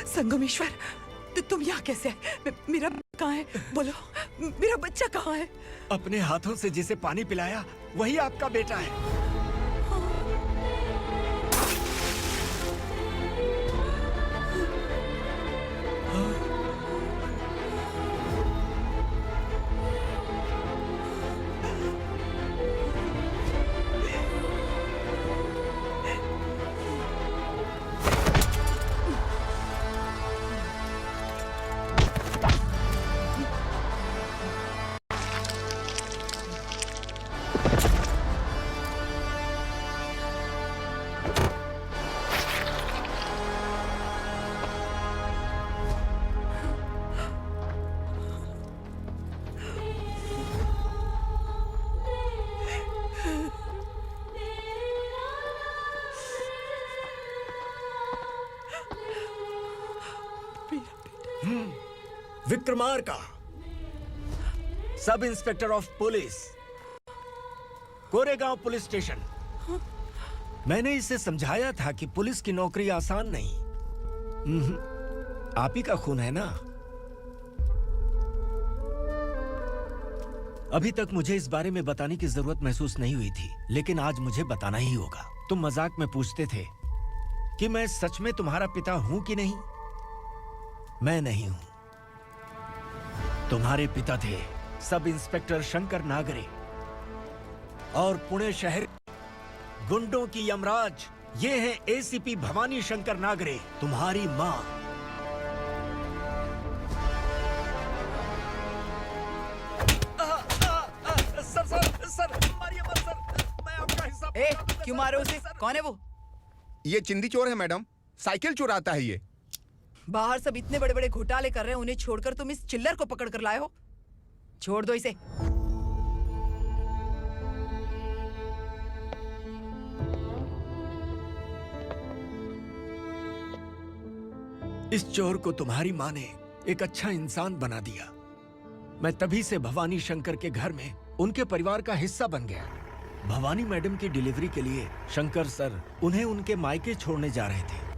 संगमेश्वर, तुम यहाँ कैसे आए? मेरा कहाँ है? बोलो, मेरा बच्चा कहाँ है? अपने हाथों से जिसे पानी पिलाया वही आपका बेटा है। Vikramarka, sub inspector of police, Koregaon police station. मैंने इसे समझाया था कि पुलिस की नौकरी आसान नहीं। आप ही का खून है ना। अभी तक मुझे इस बारे में बताने की जरूरत महसूस नहीं हुई थी, लेकिन आज मुझे बताना ही होगा। तुम मजाक में पूछते थे कि मैं सच में तुम्हारा पिता हूं कि नहीं। मैं नहीं हूं। तुम्हारे पिता थे सब इंस्पेक्टर शंकर नागरे, और पुणे शहर गुंडों की यमराज ये है एसीपी भवानी शंकर नागरे, तुम्हारी मां। सर, मारिए मत सर, मैं आपका हिस्सा। क्यों मारो उसे? कौन है वो? ये चिंदी चोर है मैडम, साइकिल चुराता है ये। बाहर सब इतने बड़े बड़े घोटाले कर रहे हैं, उन्हें छोड़कर तुम इस चिल्लर को पकड़ कर लाए हो। छोड़ दो इसे। इस चोर को तुम्हारी माँ ने एक अच्छा इंसान बना दिया। मैं तभी से भवानी शंकर के घर में उनके परिवार का हिस्सा बन गया। भवानी मैडम की डिलीवरी के लिए शंकर सर उन्हें उनके मायके छोड़ने जा रहे थे।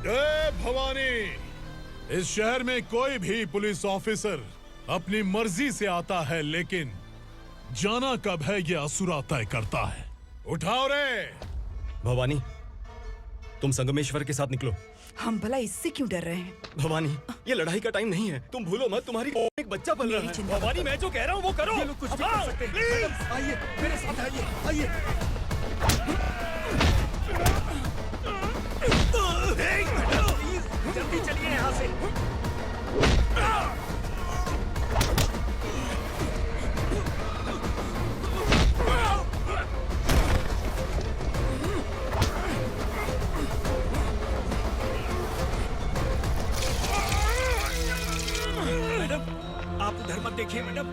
जय भवानी। इस शहर में कोई भी पुलिस ऑफिसर अपनी मर्जी से आता है, लेकिन जाना कब है ये असुरा तय करता है। उठाओ रे। भवानी, तुम संगमेश्वर के साथ निकलो। हम भला इससे क्यों डर रहे हैं? भवानी, ये लड़ाई का टाइम नहीं है। तुम भूलो मत, तुम्हारी एक बच्चा पल रहा है। भवानी, मैं जो कह रहा हूँ वो करो। ये लोग कुछ भी कर सकते हैं। मैडम, आइए मेरे साथ आइए, आइए। जल्दी चलिए यहाँ से। मैडम, आप उधर मत देखिए मैडम।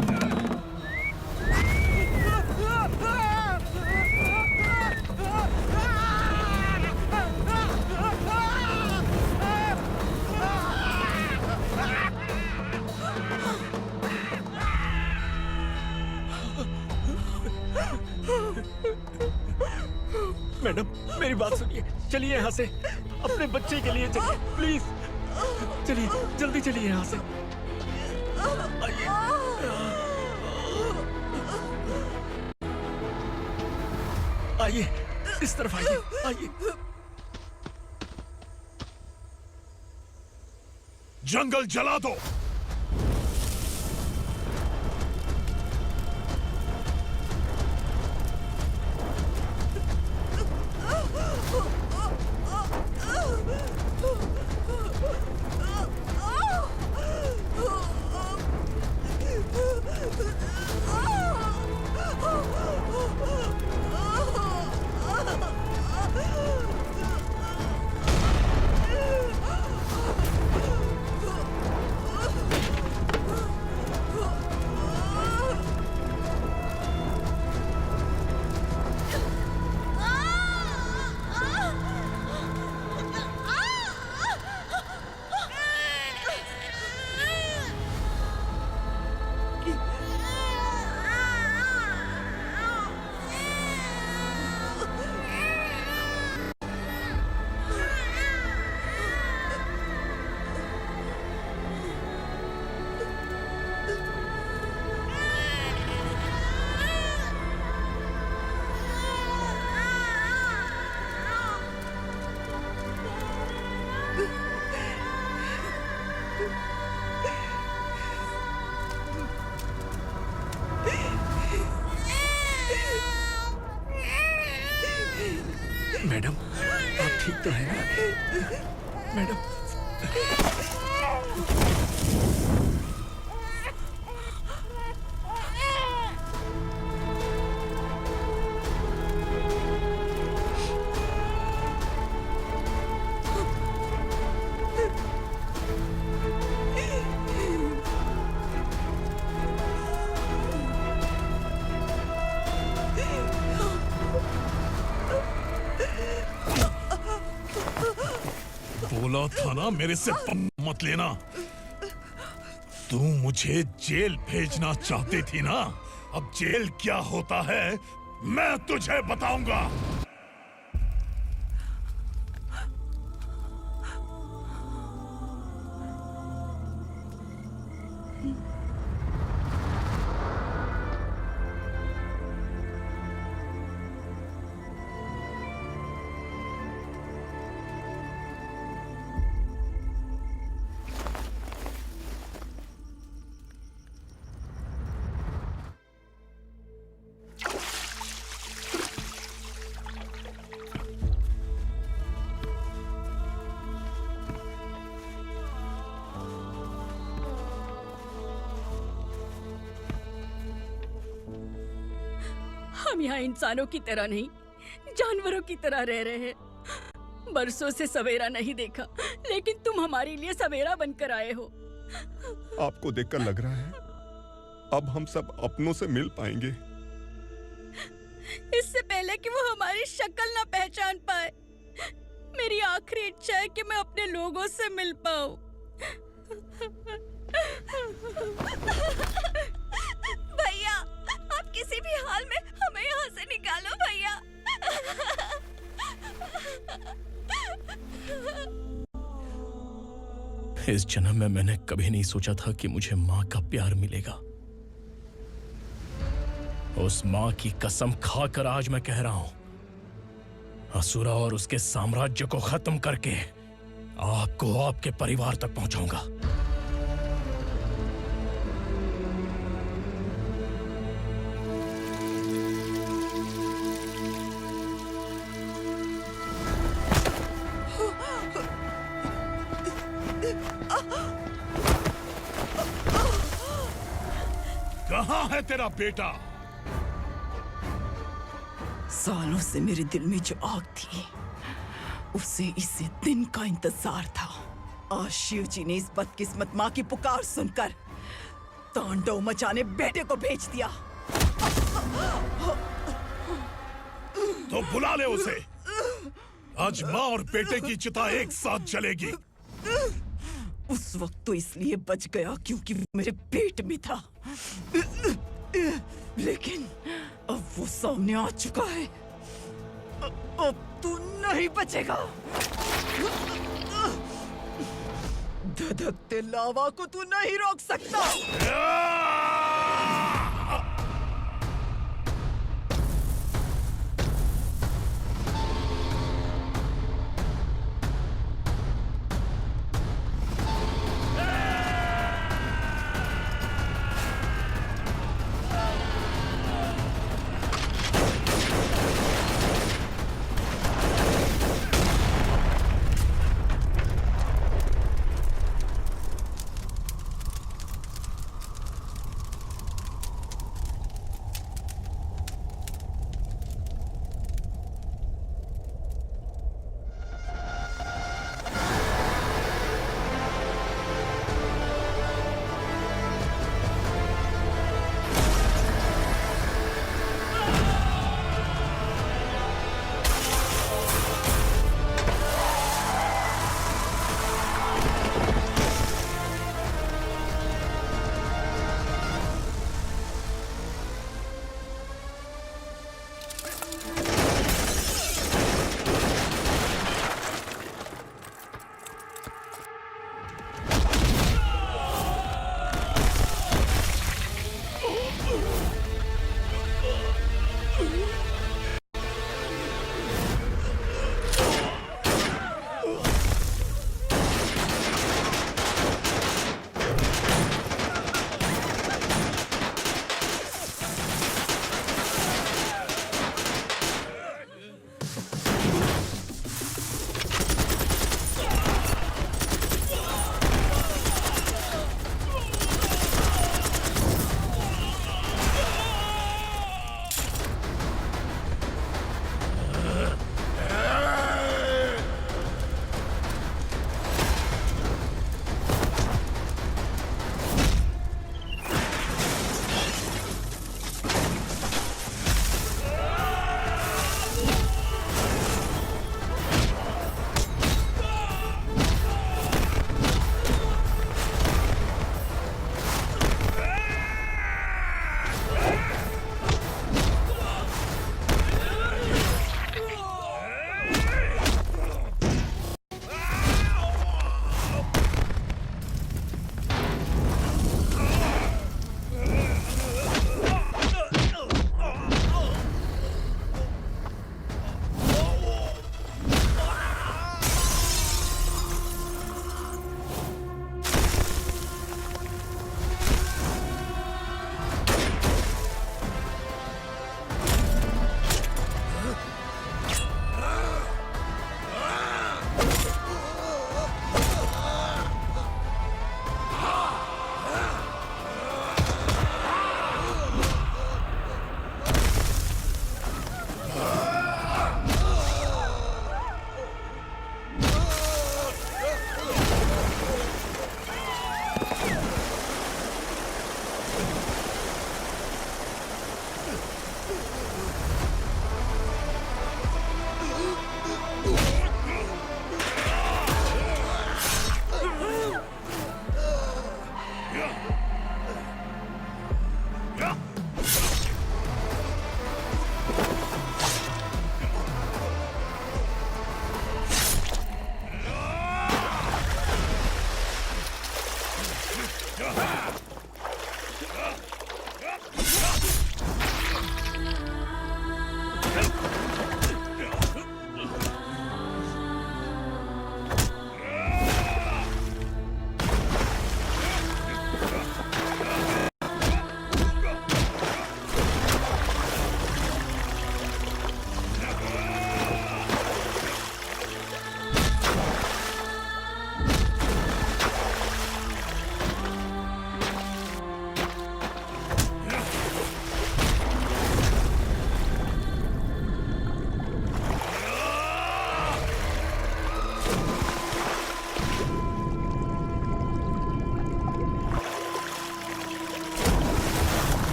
मैडम, मेरी बात सुनिए। चलिए यहाँ से, अपने बच्चे के लिए चलिए प्लीज। चलिए, जल्दी चलिए यहाँ से। आइए, इस तरफ आइए, आइए। जंगल जला दो। मैडम, आप ठीक तो हैं ना? मैडम, बोला था ना मेरे से मत लेना। तू मुझे जेल भेजना चाहती थी ना? अब जेल क्या होता है मैं तुझे बताऊंगा। हम यहाँ इंसानों की तरह नहीं, जानवरों की तरह रह रहे हैं। बरसों से सवेरा नहीं देखा, लेकिन तुम हमारे लिए सवेरा बनकर आए हो। आपको देखकर लग रहा है अब हम सब अपनों से मिल पाएंगे। इससे पहले कि वो हमारी शक्ल ना पहचान पाए, मेरी आखिरी इच्छा है कि मैं अपने लोगों से मिल पाऊं। भैया, आप किसी भी हाल में हमें यहाँ से निकालो भैया। इस जन्म में मैंने कभी नहीं सोचा था कि मुझे माँ का प्यार मिलेगा। उस माँ की कसम खाकर आज मैं कह रहा हूं, असुरा और उसके साम्राज्य को खत्म करके आपको आपके परिवार तक पहुंचाऊंगा। कहाँ है तेरा बेटा? सालों से मेरे दिल में जो आग थी, उसे इसी दिन का इंतजार था। आज शिव जी ने इस बदकिस्मत माँ की पुकार सुनकर तांडव मचाने बेटे को भेज दिया। तो बुला ले उसे। आज माँ और बेटे की चिता एक साथ जलेगी। उस वक्त तो इसलिए बच गया क्योंकि वो मेरे पेट में था, लेकिन अब वो सामने आ चुका है। अब तू नहीं बचेगा। धधकते लावा को तू नहीं रोक सकता।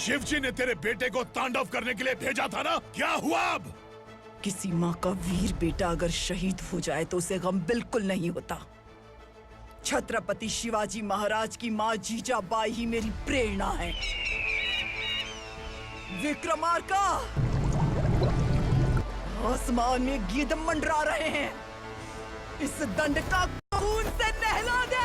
शिवजी ने तेरे बेटे को तांडव करने के लिए भेजा था ना, क्या हुआ अब? किसी माँ का वीर बेटा अगर शहीद हो जाए तो उसे गम बिल्कुल नहीं होता। छत्रपति शिवाजी महाराज की माँ जीजाबाई ही मेरी प्रेरणा है। विक्रमार्का, आसमान में गिद्ध मंडरा रहे हैं, इस दंड का खून से नहला दे।